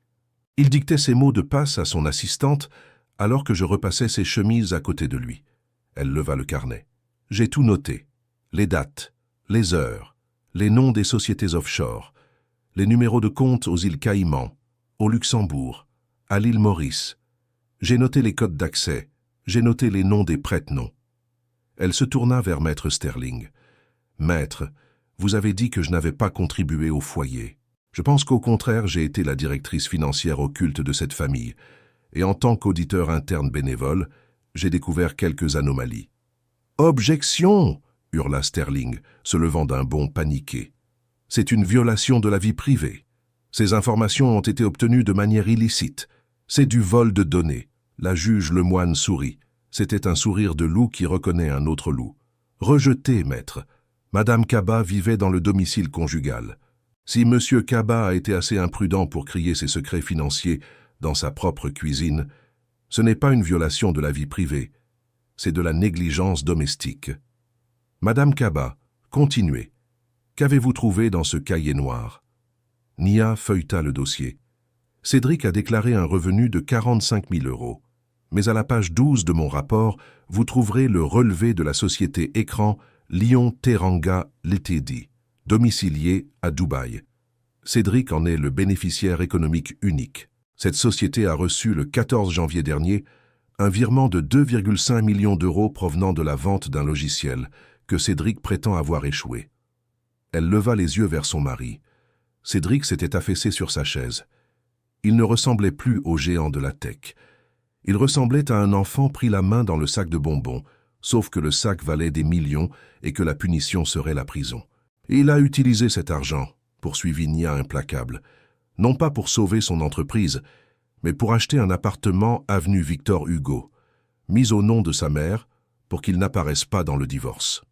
Il dictait ses mots de passe à son assistante, alors que je repassais ses chemises à côté de lui. Elle leva le carnet. J'ai tout noté. Les dates, les heures, les noms des sociétés offshore, les numéros de compte aux îles Caïmans, au Luxembourg, à l'île Maurice. J'ai noté les codes d'accès, j'ai noté les noms des prête-noms. Elle se tourna vers Maître Sterling. « Maître, vous avez dit que je n'avais pas contribué au foyer. Je pense qu'au contraire, j'ai été la directrice financière occulte de cette famille, et en tant qu'auditeur interne bénévole, j'ai découvert quelques anomalies. »« Objection !» hurla Sterling, se levant d'un bond paniqué. « C'est une violation de la vie privée. Ces informations ont été obtenues de manière illicite. C'est du vol de données. » La juge Lemoine sourit. C'était un sourire de loup qui reconnaît un autre loup. « Rejeté, maître. Madame Kaba vivait dans le domicile conjugal. Si Monsieur Kaba a été assez imprudent pour crier ses secrets financiers dans sa propre cuisine, ce n'est pas une violation de la vie privée, c'est de la négligence domestique. Madame Kaba, continuez. Qu'avez-vous trouvé dans ce cahier noir ?» Nia feuilleta le dossier. Cédric a déclaré un revenu de 45 000 €. Mais à la page 12 de mon rapport, vous trouverez le relevé de la société écran Lyon Teranga Ltd, domiciliée à Dubaï. Cédric en est le bénéficiaire économique unique. Cette société a reçu le 14 janvier dernier un virement de 2,5 millions d'euros provenant de la vente d'un logiciel que Cédric prétend avoir échoué. Elle leva les yeux vers son mari. Cédric s'était affaissé sur sa chaise. Il ne ressemblait plus au géant de la tech. Il ressemblait à un enfant pris la main dans le sac de bonbons, sauf que le sac valait des millions et que la punition serait la prison. Et il a utilisé cet argent, poursuivit Nia implacable, non pas pour sauver son entreprise, mais pour acheter un appartement avenue Victor Hugo, mis au nom de sa mère pour qu'il n'apparaisse pas dans le divorce.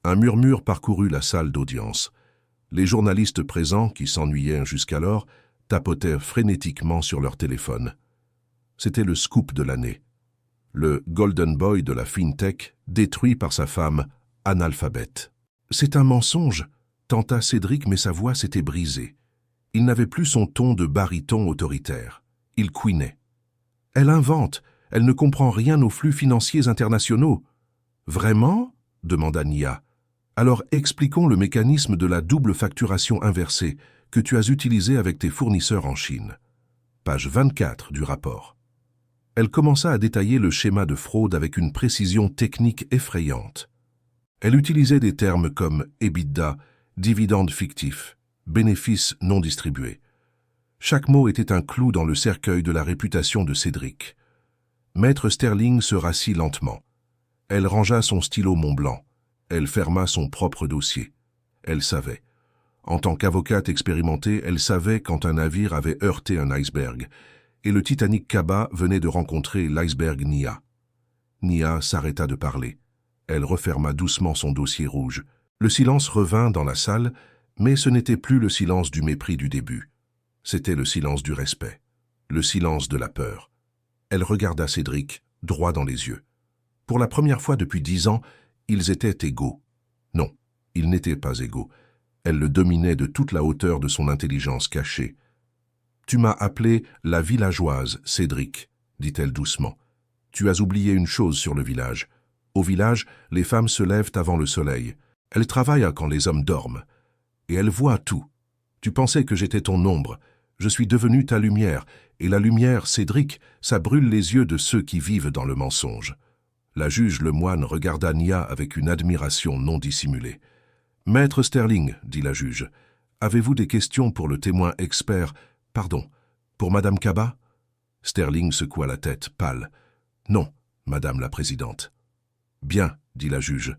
Un murmure parcourut la salle d'audience. Les journalistes présents, qui s'ennuyaient jusqu'alors, tapotaient frénétiquement sur leur téléphone. C'était le scoop de l'année. Le Golden Boy de la FinTech, détruit par sa femme, analphabète. « C'est un mensonge !» tenta Cédric, mais sa voix s'était brisée. Il n'avait plus son ton de baryton autoritaire. Il couinait. « Elle invente, elle ne comprend rien aux flux financiers internationaux. »« Vraiment ?» demanda Nia. « Alors expliquons le mécanisme de la double facturation inversée que tu as utilisé avec tes fournisseurs en Chine. » Page 24 du rapport. Elle commença à détailler le schéma de fraude avec une précision technique effrayante. Elle utilisait des termes comme EBITDA, dividende fictif, bénéfice non distribué. Chaque mot était un clou dans le cercueil de la réputation de Cédric. Maître Sterling se rassit lentement. Elle rangea son stylo Montblanc. Elle ferma son propre dossier. Elle savait. En tant qu'avocate expérimentée, elle savait quand un navire avait heurté un iceberg, et le Titanic Kaba venait de rencontrer l'iceberg Nia. Nia s'arrêta de parler. Elle referma doucement son dossier rouge. Le silence revint dans la salle, mais ce n'était plus le silence du mépris du début. C'était le silence du respect, le silence de la peur. Elle regarda Cédric, droit dans les yeux. Pour la première fois depuis 10 ans, ils étaient égaux. Non, ils n'étaient pas égaux. Elle le dominait de toute la hauteur de son intelligence cachée. « Tu m'as appelé la villageoise, Cédric, » dit-elle doucement. « Tu as oublié une chose sur le village. Au village, les femmes se lèvent avant le soleil. Elles travaillent quand les hommes dorment. Et elles voient tout. Tu pensais que j'étais ton ombre. Je suis devenu ta lumière, et la lumière, Cédric, ça brûle les yeux de ceux qui vivent dans le mensonge. » La juge Lemoine regarda Nia avec une admiration non dissimulée. « Maître Sterling, dit la juge, avez-vous des questions pour le témoin expert, pardon, pour Madame Kaba ?» Sterling secoua la tête, pâle. « Non, Madame la Présidente. »« Bien, dit la juge.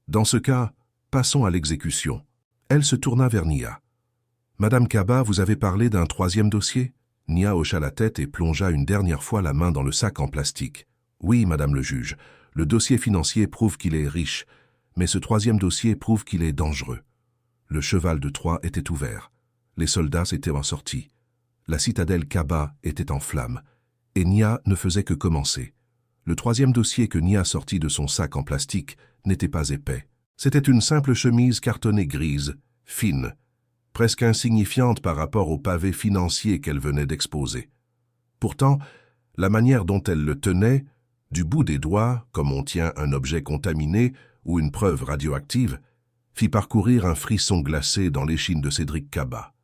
Dans ce cas, passons à l'exécution. » Elle se tourna vers Nia. « Madame Kaba, vous avez parlé d'un troisième dossier ?» Nia hocha la tête et plongea une dernière fois la main dans le sac en plastique. « Oui, Madame le juge, le dossier financier prouve qu'il est riche, mais ce troisième dossier prouve qu'il est dangereux. » Le cheval de Troie était ouvert. Les soldats s'étaient en sortie. La citadelle Kaba était en flammes. Et Nia ne faisait que commencer. Le troisième dossier que Nia sortit de son sac en plastique n'était pas épais. C'était une simple chemise cartonnée grise, fine, presque insignifiante par rapport au pavé financier qu'elle venait d'exposer. Pourtant, la manière dont elle le tenait, du bout des doigts, comme on tient un objet contaminé ou une preuve radioactive, fit parcourir un frisson glacé dans l'échine de Cédric Kaba.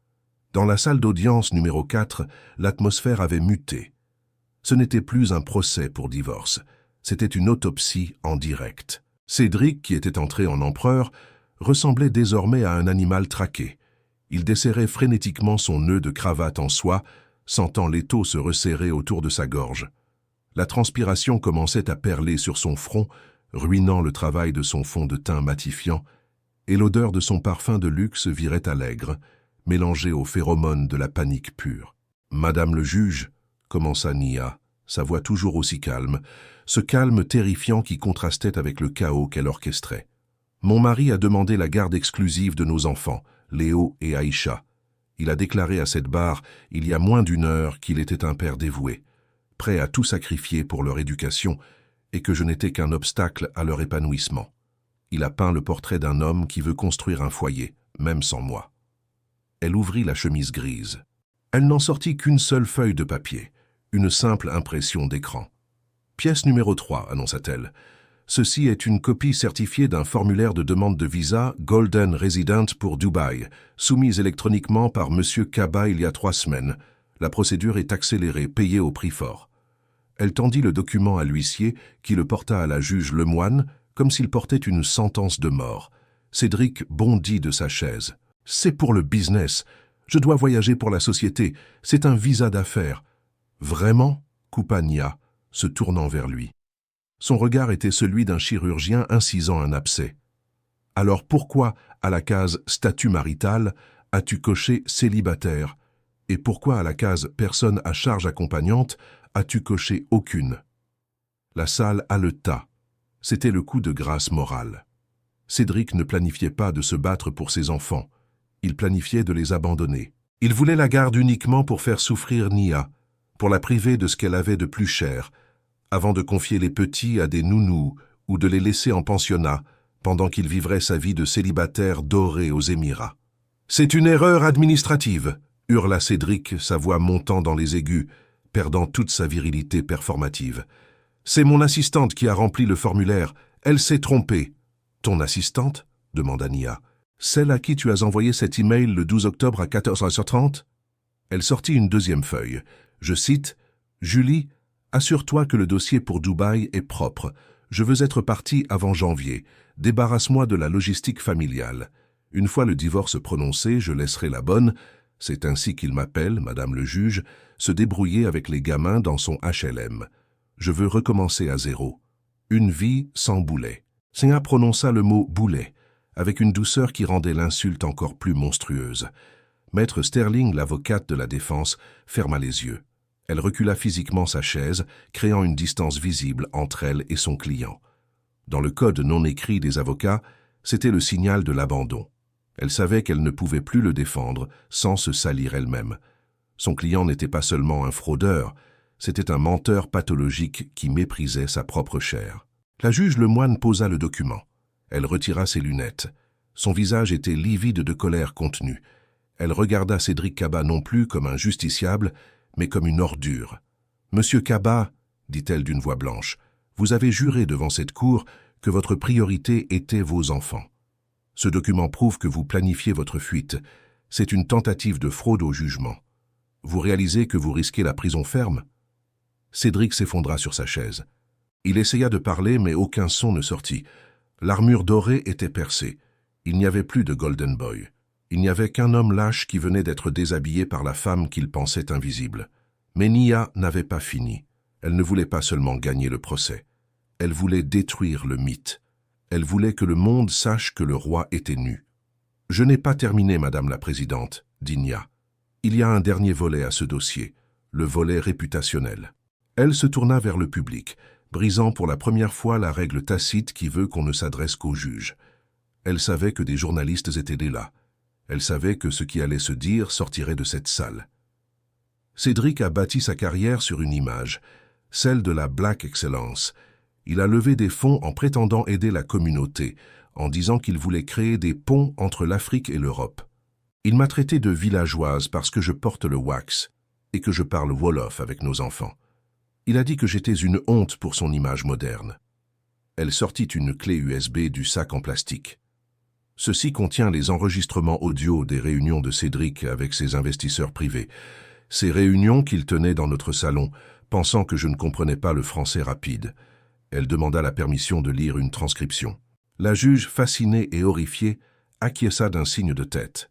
Dans la salle d'audience numéro 4, l'atmosphère avait muté. Ce n'était plus un procès pour divorce, c'était une autopsie en direct. Cédric, qui était entré en empereur, ressemblait désormais à un animal traqué. Il desserrait frénétiquement son nœud de cravate en soie, sentant l'étau se resserrer autour de sa gorge. La transpiration commençait à perler sur son front, ruinant le travail de son fond de teint matifiant, et l'odeur de son parfum de luxe virait à l'aigre, mélangée aux phéromones de la panique pure. « Madame le juge » commença Nia, sa voix toujours aussi calme, ce calme terrifiant qui contrastait avec le chaos qu'elle orchestrait. « Mon mari a demandé la garde exclusive de nos enfants, Léo et Aïcha. Il a déclaré à cette barre, il y a moins d'une heure, qu'il était un père dévoué, prêt à tout sacrifier pour leur éducation, et que je n'étais qu'un obstacle à leur épanouissement. Il a peint le portrait d'un homme qui veut construire un foyer, même sans moi. » Elle ouvrit la chemise grise. Elle n'en sortit qu'une seule feuille de papier, une simple impression d'écran. « Pièce numéro 3, annonça-t-elle. Ceci est une copie certifiée d'un formulaire de demande de visa Golden Resident pour Dubaï, soumise électroniquement par M. Kaba il y a 3 semaines. La procédure est accélérée, payée au prix fort. » Elle tendit le document à l'huissier, qui le porta à la juge Lemoine, comme s'il portait une sentence de mort. Cédric bondit de sa chaise. « C'est pour le business. Je dois voyager pour la société. C'est un visa d'affaires. »« Vraiment ?» coupa Nia, se tournant vers lui. Son regard était celui d'un chirurgien incisant un abcès. « Alors pourquoi, à la case « statut marital », as-tu coché « célibataire » et pourquoi, à la case « personne à charge accompagnante », as-tu coché « aucune » La salle haleta. C'était le coup de grâce morale. Cédric ne planifiait pas de se battre pour ses enfants. Il planifiait de les abandonner. Il voulait la garde uniquement pour faire souffrir Nia, pour la priver de ce qu'elle avait de plus cher, avant de confier les petits à des nounous ou de les laisser en pensionnat, pendant qu'il vivrait sa vie de célibataire doré aux Émirats. « C'est une erreur administrative !» hurla Cédric, sa voix montant dans les aigus, perdant toute sa virilité performative. « C'est mon assistante qui a rempli le formulaire. Elle s'est trompée. »« Ton assistante ?» demanda Nia. « Celle à qui tu as envoyé cet email le 12 octobre à 14h30 ?» Elle sortit une deuxième feuille. Je cite, « Julie, assure-toi que le dossier pour Dubaï est propre. Je veux être partie avant janvier. Débarrasse-moi de la logistique familiale. Une fois le divorce prononcé, je laisserai la bonne, c'est ainsi qu'il m'appelle, Madame le juge, se débrouiller avec les gamins dans son HLM. Je veux recommencer à zéro. Une vie sans boulet. » Nia prononça le mot « boulet » avec une douceur qui rendait l'insulte encore plus monstrueuse. Maître Sterling, l'avocate de la défense, ferma les yeux. Elle recula physiquement sa chaise, créant une distance visible entre elle et son client. Dans le code non écrit des avocats, c'était le signal de l'abandon. Elle savait qu'elle ne pouvait plus le défendre sans se salir elle-même. Son client n'était pas seulement un fraudeur, c'était un menteur pathologique qui méprisait sa propre chair. La juge Lemoine posa le document. Elle retira ses lunettes. Son visage était livide de colère contenue. Elle regarda Cédric Kaba non plus comme un justiciable, mais comme une ordure. « Monsieur Kaba, dit-elle d'une voix blanche, vous avez juré devant cette cour que votre priorité était vos enfants. Ce document prouve que vous planifiez votre fuite. C'est une tentative de fraude au jugement. Vous réalisez que vous risquez la prison ferme ?» Cédric s'effondra sur sa chaise. Il essaya de parler, mais aucun son ne sortit. L'armure dorée était percée. Il n'y avait plus de Golden Boy. Il n'y avait qu'un homme lâche qui venait d'être déshabillé par la femme qu'il pensait invisible. Mais Nia n'avait pas fini. Elle ne voulait pas seulement gagner le procès. Elle voulait détruire le mythe. Elle voulait que le monde sache que le roi était nu. « Je n'ai pas terminé, Madame la Présidente, » dit Nia. « Il y a un dernier volet à ce dossier, le volet réputationnel. » Elle se tourna vers le public, brisant pour la première fois la règle tacite qui veut qu'on ne s'adresse qu'aux juges. Elle savait que des journalistes étaient là. Elle savait que ce qui allait se dire sortirait de cette salle. Cédric a bâti sa carrière sur une image, celle de la Black Excellence. Il a levé des fonds en prétendant aider la communauté, en disant qu'il voulait créer des ponts entre l'Afrique et l'Europe. Il m'a traité de villageoise parce que je porte le wax et que je parle Wolof avec nos enfants. Il a dit que j'étais une honte pour son image moderne. Elle sortit une clé USB du sac en plastique. Ceci contient les enregistrements audio des réunions de Cédric avec ses investisseurs privés. Ces réunions qu'il tenait dans notre salon, pensant que je ne comprenais pas le français rapide. Elle demanda la permission de lire une transcription. La juge, fascinée et horrifiée, acquiesça d'un signe de tête.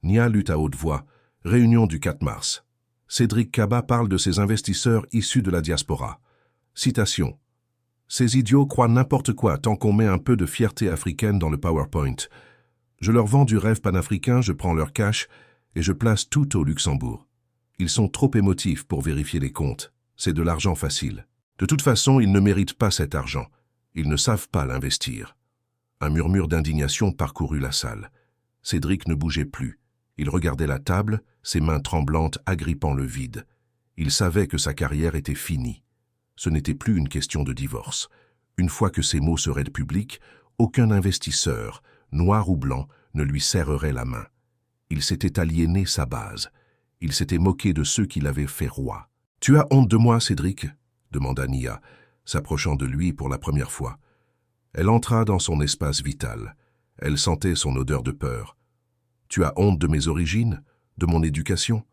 Nia lut à haute voix. Réunion du 4 mars. Cédric Kaba parle de ses investisseurs issus de la diaspora. Citation. « Ces idiots croient n'importe quoi tant qu'on met un peu de fierté africaine dans le PowerPoint. Je leur vends du rêve panafricain, je prends leur cash et je place tout au Luxembourg. Ils sont trop émotifs pour vérifier les comptes. C'est de l'argent facile. De toute façon, ils ne méritent pas cet argent. Ils ne savent pas l'investir. » Un murmure d'indignation parcourut la salle. Cédric ne bougeait plus. Il regardait la table, ses mains tremblantes agrippant le vide. Il savait que sa carrière était finie. Ce n'était plus une question de divorce. Une fois que ces mots seraient publics, aucun investisseur, noir ou blanc, ne lui serrerait la main. Il s'était aliéné sa base. Il s'était moqué de ceux qui l'avaient fait roi. « Tu as honte de moi, Cédric ?» demanda Nia, s'approchant de lui pour la première fois. Elle entra dans son espace vital. Elle sentait son odeur de peur. « Tu as honte de mes origines, de mon éducation?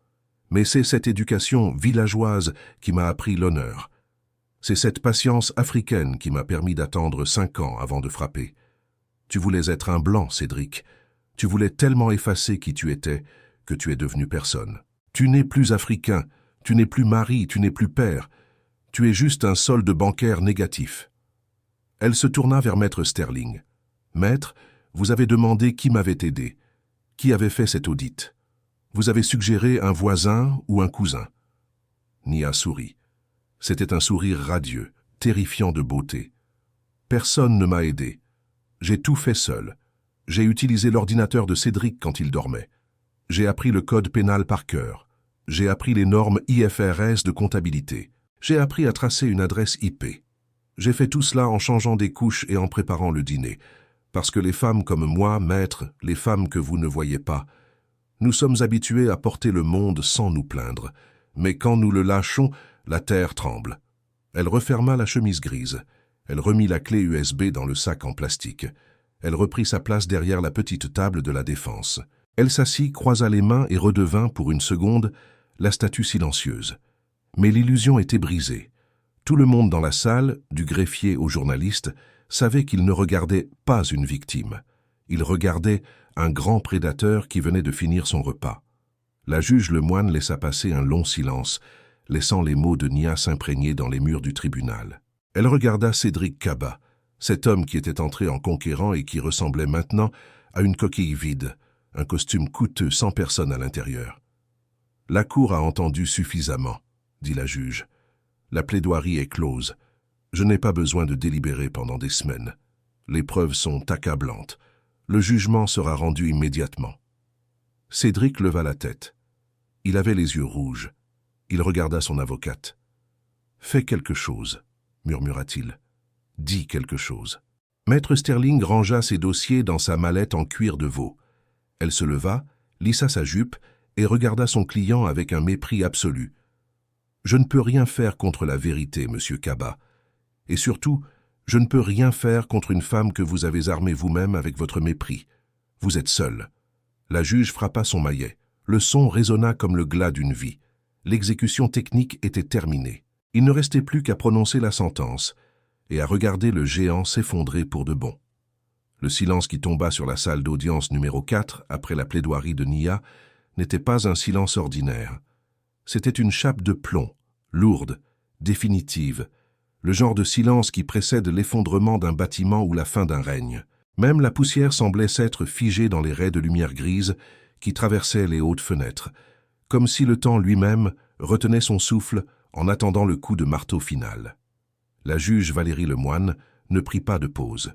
Mais c'est cette éducation villageoise qui m'a appris l'honneur. C'est cette patience africaine qui m'a permis d'attendre 5 ans avant de frapper. Tu voulais être un blanc, Cédric. Tu voulais tellement effacer qui tu étais que tu es devenu personne. Tu n'es plus africain, tu n'es plus mari, tu n'es plus père. Tu es juste un solde bancaire négatif. » Elle se tourna vers Maître Sterling. « Maître, vous avez demandé qui m'avait aidé. Qui avait fait cet audit? Vous avez suggéré un voisin ou un cousin. » Nia sourit. C'était un sourire radieux, terrifiant de beauté. « Personne ne m'a aidé. J'ai tout fait seul. J'ai utilisé l'ordinateur de Cédric quand il dormait. J'ai appris le code pénal par cœur. J'ai appris les normes IFRS de comptabilité. J'ai appris à tracer une adresse IP. J'ai fait tout cela en changeant des couches et en préparant le dîner. Parce que les femmes comme moi, maître, les femmes que vous ne voyez pas, nous sommes habitués à porter le monde sans nous plaindre. Mais quand nous le lâchons, la terre tremble. » Elle referma la chemise grise. Elle remit la clé USB dans le sac en plastique. Elle reprit sa place derrière la petite table de la défense. Elle s'assit, croisa les mains et redevint, pour une seconde, la statue silencieuse. Mais l'illusion était brisée. Tout le monde dans la salle, du greffier au journaliste, savait qu'il ne regardait pas une victime. Il regardait un grand prédateur qui venait de finir son repas. La juge Lemoine laissa passer un long silence, laissant les mots de Nia s'imprégner dans les murs du tribunal. Elle regarda Cédric Kaba, cet homme qui était entré en conquérant et qui ressemblait maintenant à une coquille vide, un costume coûteux sans personne à l'intérieur. « La cour a entendu suffisamment, » dit la juge. « La plaidoirie est close. Je n'ai pas besoin de délibérer pendant des semaines. Les preuves sont accablantes. Le jugement sera rendu immédiatement. » Cédric leva la tête. Il avait les yeux rouges. Il regarda son avocate. « Fais quelque chose, » murmura-t-il. « Dis quelque chose. » Maître Sterling rangea ses dossiers dans sa mallette en cuir de veau. Elle se leva, lissa sa jupe et regarda son client avec un mépris absolu. « Je ne peux rien faire contre la vérité, monsieur Kaba. Et surtout, je ne peux rien faire contre une femme que vous avez armée vous-même avec votre mépris. Vous êtes seul. » La juge frappa son maillet. Le son résonna comme le glas d'une vie. L'exécution technique était terminée. Il ne restait plus qu'à prononcer la sentence et à regarder le géant s'effondrer pour de bon. Le silence qui tomba sur la salle d'audience numéro 4 après la plaidoirie de Nia n'était pas un silence ordinaire. C'était une chape de plomb, lourde, définitive, le genre de silence qui précède l'effondrement d'un bâtiment ou la fin d'un règne. Même la poussière semblait s'être figée dans les raies de lumière grise qui traversaient les hautes fenêtres, comme si le temps lui-même retenait son souffle en attendant le coup de marteau final. La juge Valérie Lemoine ne prit pas de pause.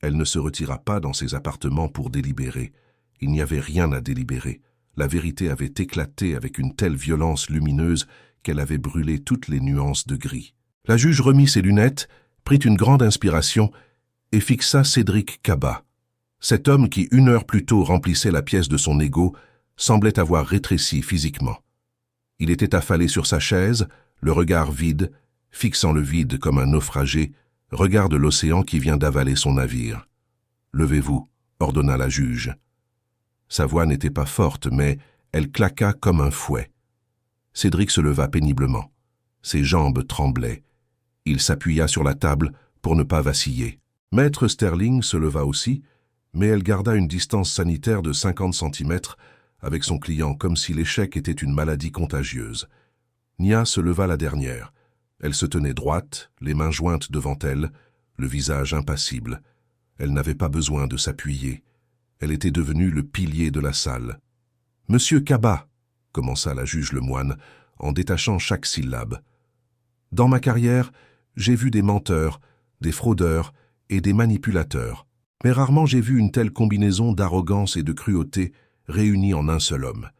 Elle ne se retira pas dans ses appartements pour délibérer. Il n'y avait rien à délibérer. La vérité avait éclaté avec une telle violence lumineuse qu'elle avait brûlé toutes les nuances de gris. La juge remit ses lunettes, prit une grande inspiration et fixa Cédric Kaba. Cet homme qui, 1 heure plus tôt, remplissait la pièce de son ego, semblait avoir rétréci physiquement. Il était affalé sur sa chaise, le regard vide, fixant le vide comme un naufragé, regarde l'océan qui vient d'avaler son navire. « Levez-vous », ordonna la juge. Sa voix n'était pas forte, mais elle claqua comme un fouet. Cédric se leva péniblement. Ses jambes tremblaient. Il s'appuya sur la table pour ne pas vaciller. Maître Sterling se leva aussi, mais elle garda une distance sanitaire de 50 centimètres avec son client comme si l'échec était une maladie contagieuse. Nia se leva la dernière. Elle se tenait droite, les mains jointes devant elle, le visage impassible. Elle n'avait pas besoin de s'appuyer. Elle était devenue le pilier de la salle. « Monsieur Kaba », commença la juge Lemoine, en détachant chaque syllabe. « Dans ma carrière, j'ai vu des menteurs, des fraudeurs et des manipulateurs. Mais rarement j'ai vu une telle combinaison d'arrogance et de cruauté réunie en un seul homme.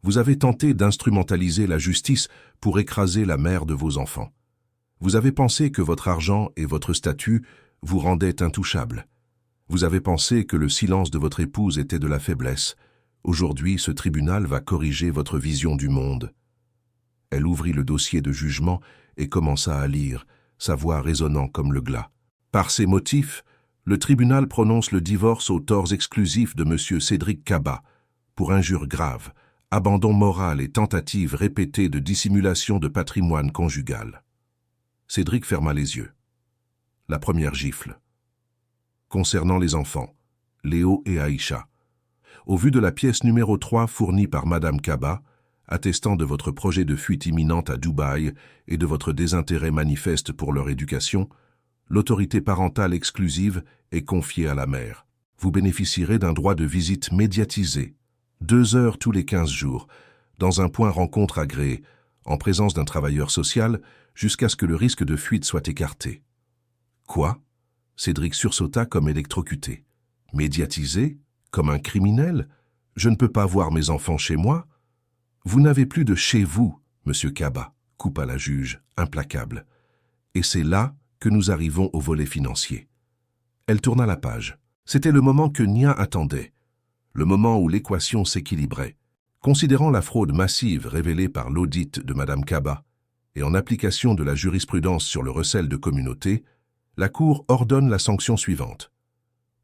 Vous avez tenté d'instrumentaliser la justice pour écraser la mère de vos enfants. Vous avez pensé que votre argent et votre statut vous rendaient intouchables. Vous avez pensé que le silence de votre épouse était de la faiblesse. Aujourd'hui, ce tribunal va corriger votre vision du monde. » Elle ouvrit le dossier de jugement et commença à lire, sa voix résonnant comme le glas. Par ces motifs, le tribunal prononce le divorce aux torts exclusifs de M. Cédric Kaba pour injures graves, abandon moral et tentative répétée de dissimulation de patrimoine conjugal. Cédric ferma les yeux. La première gifle. Concernant les enfants, Léo et Aïcha. Au vu de la pièce numéro 3 fournie par Madame Kaba, attestant de votre projet de fuite imminente à Dubaï et de votre désintérêt manifeste pour leur éducation, l'autorité parentale exclusive est confiée à la mère. Vous bénéficierez d'un droit de visite médiatisé, 2 heures tous les 15 jours, dans un point rencontre agréé, en présence d'un travailleur social, jusqu'à ce que le risque de fuite soit écarté. Quoi ? Cédric sursauta comme électrocuté. Médiatisé ? Comme un criminel ? Je ne peux pas voir mes enfants chez moi ? Vous n'avez plus de chez vous, monsieur Kaba, coupa la juge, implacable. Et c'est là que nous arrivons au volet financier. Elle tourna la page. C'était le moment que Nia attendait, le moment où l'équation s'équilibrait. Considérant la fraude massive révélée par l'audit de Madame Kaba et en application de la jurisprudence sur le recel de communauté, la Cour ordonne la sanction suivante.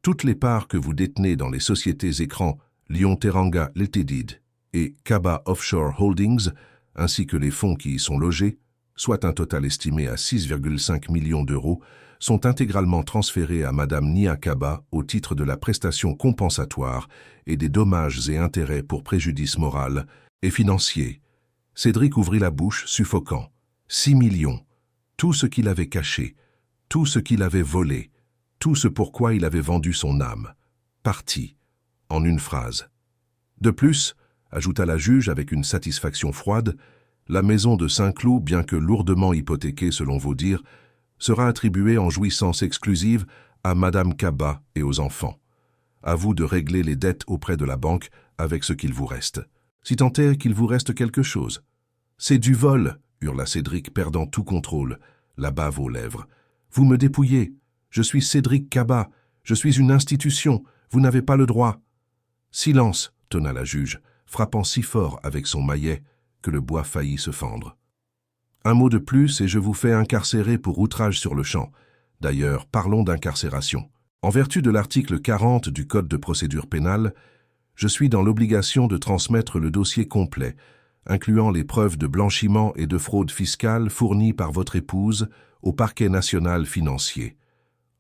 Toutes les parts que vous détenez dans les sociétés écrans Lyon Teranga Ltd et Kaba Offshore Holdings, ainsi que les fonds qui y sont logés, soit un total estimé à 6,5 millions d'euros, sont intégralement transférés à Madame Nia Kaba au titre de la prestation compensatoire et des dommages et intérêts pour préjudice moral et financier. Cédric ouvrit la bouche, suffocant. 6 millions. Tout ce qu'il avait caché, tout ce qu'il avait volé, tout ce pourquoi il avait vendu son âme. Parti. En une phrase. De plus, ajouta la juge avec une satisfaction froide, la maison de Saint-Cloud, bien que lourdement hypothéquée selon vos dires, sera attribuée en jouissance exclusive à Madame Kaba et aux enfants. À vous de régler les dettes auprès de la banque avec ce qu'il vous reste. Si tant est qu'il vous reste quelque chose. C'est du vol, hurla Cédric, perdant tout contrôle, la bave aux lèvres. Vous me dépouillez. Je suis Cédric Kaba. Je suis une institution. Vous n'avez pas le droit. Silence, tonna la juge, frappant si fort avec son maillet que le bois faillit se fendre. Un mot de plus et je vous fais incarcérer pour outrage sur le champ. D'ailleurs, parlons d'incarcération. En vertu de l'article 40 du Code de procédure pénale, je suis dans l'obligation de transmettre le dossier complet, incluant les preuves de blanchiment et de fraude fiscale fournies par votre épouse au parquet national financier.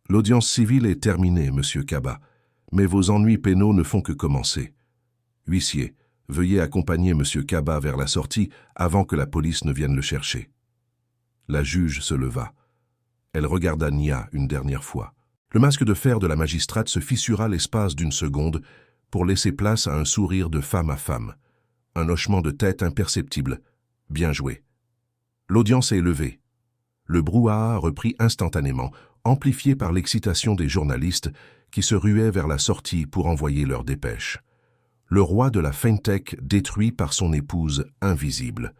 L'audience civile est terminée, Monsieur Kaba, mais vos ennuis pénaux ne font que commencer. Huissier, veuillez accompagner Monsieur Kaba vers la sortie avant que la police ne vienne le chercher. La juge se leva. Elle regarda Nia une dernière fois. Le masque de fer de la magistrate se fissura l'espace d'une seconde pour laisser place à un sourire de femme à femme. Un hochement de tête imperceptible. Bien joué. L'audience est levée. Le brouhaha reprit instantanément, amplifié par l'excitation des journalistes qui se ruaient vers la sortie pour envoyer leurs dépêches. Le roi de la FinTech détruit par son épouse invisible.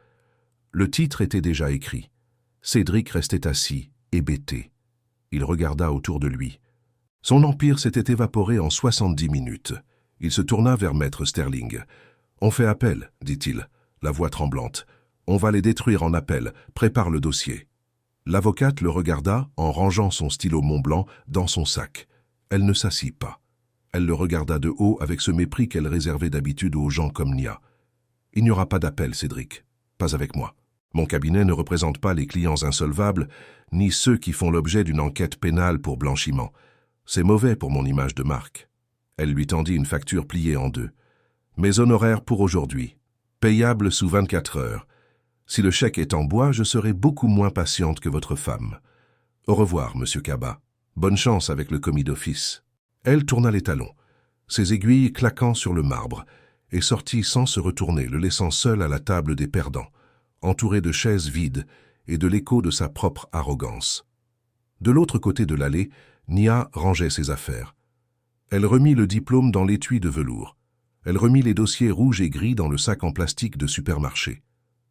Le titre était déjà écrit. Cédric restait assis, hébété. Il regarda autour de lui. Son empire s'était évaporé en 70 minutes. Il se tourna vers Maître Sterling. « On fait appel, dit-il, la voix tremblante. On va les détruire en appel. Prépare le dossier. » L'avocate le regarda en rangeant son stylo Montblanc dans son sac. Elle ne s'assit pas. Elle le regarda de haut avec ce mépris qu'elle réservait d'habitude aux gens comme Nia. « Il n'y aura pas d'appel, Cédric. Pas avec moi. Mon cabinet ne représente pas les clients insolvables, ni ceux qui font l'objet d'une enquête pénale pour blanchiment. C'est mauvais pour mon image de marque. » Elle lui tendit une facture pliée en deux. « Mes honoraires pour aujourd'hui. Payable sous 24 heures. Si le chèque est en bois, je serai beaucoup moins patiente que votre femme. Au revoir, Monsieur Kaba. Bonne chance avec le commis d'office. » Elle tourna les talons, ses aiguilles claquant sur le marbre, et sortit sans se retourner, le laissant seul à la table des perdants, entouré de chaises vides et de l'écho de sa propre arrogance. De l'autre côté de l'allée, Nia rangeait ses affaires. Elle remit le diplôme dans l'étui de velours. Elle remit les dossiers rouges et gris dans le sac en plastique de supermarché.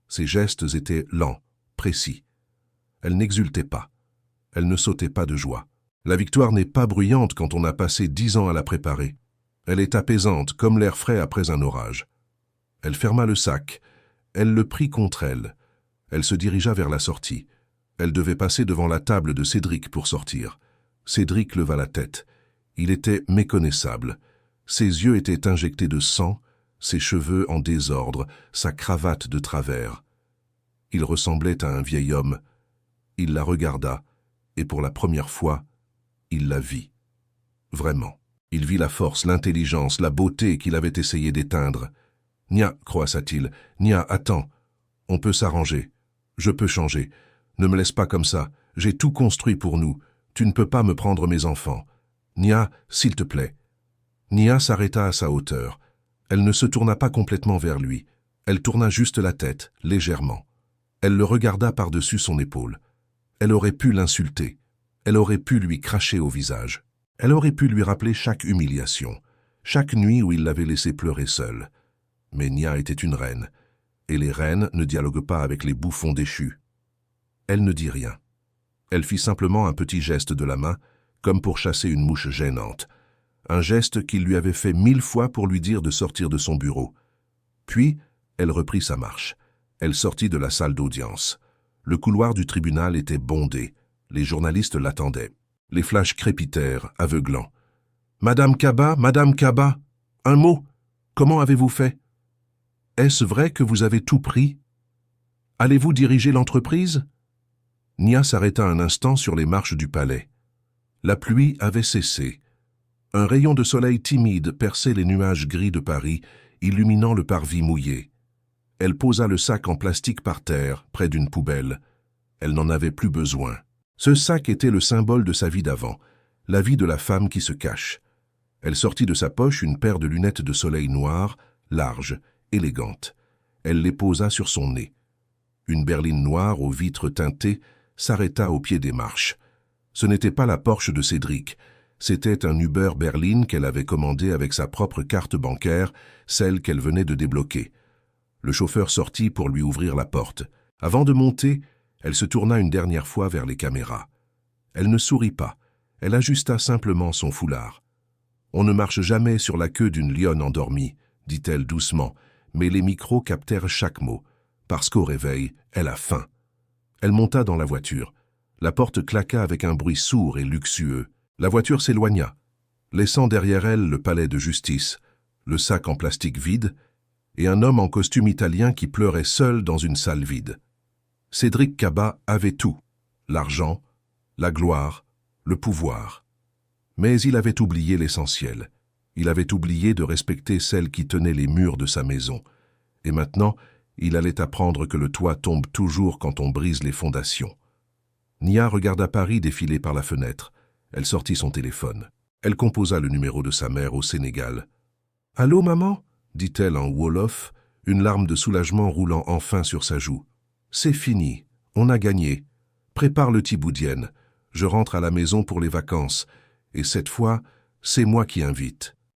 Ses gestes étaient lents, précis. Elle n'exultait pas. Elle ne sautait pas de joie. La victoire n'est pas bruyante quand on a passé 10 ans à la préparer. Elle est apaisante, comme l'air frais après un orage. Elle ferma le sac. Elle le prit contre elle. Elle se dirigea vers la sortie. Elle devait passer devant la table de Cédric pour sortir. Cédric leva la tête. Il était méconnaissable. Ses yeux étaient injectés de sang, ses cheveux en désordre, sa cravate de travers. Il ressemblait à un vieil homme. Il la regarda, et pour la première fois, il la vit. Vraiment. Il vit la force, l'intelligence, la beauté qu'il avait essayé d'éteindre. « Nia, croissa-t-il, Nia, attends. On peut s'arranger. Je peux changer. Ne me laisse pas comme ça. J'ai tout construit pour nous. Tu ne peux pas me prendre mes enfants. Nia, s'il te plaît. » Nia s'arrêta à sa hauteur. Elle ne se tourna pas complètement vers lui. Elle tourna juste la tête, légèrement. Elle le regarda par-dessus son épaule. Elle aurait pu l'insulter. Elle aurait pu lui cracher au visage. Elle aurait pu lui rappeler chaque humiliation, chaque nuit où il l'avait laissée pleurer seule. Mais Nia était une reine, et les reines ne dialoguent pas avec les bouffons déchus. Elle ne dit rien. Elle fit simplement un petit geste de la main, comme pour chasser une mouche gênante. Un geste qu'il lui avait fait 1000 fois pour lui dire de sortir de son bureau. Puis, elle reprit sa marche. Elle sortit de la salle d'audience. Le couloir du tribunal était bondé. Les journalistes l'attendaient. Les flashs crépitèrent, aveuglants. « Madame Kaba, un mot. Comment avez-vous fait? Est-ce vrai que vous avez tout pris? Allez-vous diriger l'entreprise ?» Nia s'arrêta un instant sur les marches du palais. La pluie avait cessé. Un rayon de soleil timide perçait les nuages gris de Paris, illuminant le parvis mouillé. Elle posa le sac en plastique par terre, près d'une poubelle. Elle n'en avait plus besoin. Ce sac était le symbole de sa vie d'avant, la vie de la femme qui se cache. Elle sortit de sa poche une paire de lunettes de soleil noires, larges, élégantes. Elle les posa sur son nez. Une berline noire aux vitres teintées s'arrêta au pied des marches. Ce n'était pas la Porsche de Cédric, c'était un Uber berline qu'elle avait commandé avec sa propre carte bancaire, celle qu'elle venait de débloquer. Le chauffeur sortit pour lui ouvrir la porte. Avant de monter, elle se tourna une dernière fois vers les caméras. Elle ne sourit pas, elle ajusta simplement son foulard. « On ne marche jamais sur la queue d'une lionne endormie », dit-elle doucement, mais les micros captèrent chaque mot, parce qu'au réveil, elle a faim. Elle monta dans la voiture. La porte claqua avec un bruit sourd et luxueux. La voiture s'éloigna, laissant derrière elle le palais de justice, le sac en plastique vide et un homme en costume italien qui pleurait seul dans une salle vide. Cédric Cabat avait tout, l'argent, la gloire, le pouvoir. Mais il avait oublié l'essentiel. Il avait oublié de respecter celle qui tenait les murs de sa maison. Et maintenant, il allait apprendre que le toit tombe toujours quand on brise les fondations. Nia regarda Paris défiler par la fenêtre. Elle sortit son téléphone. Elle composa le numéro de sa mère au Sénégal. « Allô, maman ?» dit-elle en wolof, une larme de soulagement roulant enfin sur sa joue. « C'est fini, on a gagné. Prépare le tiboudienne. Je rentre à la maison pour les vacances. Et cette fois, c'est moi qui invite. »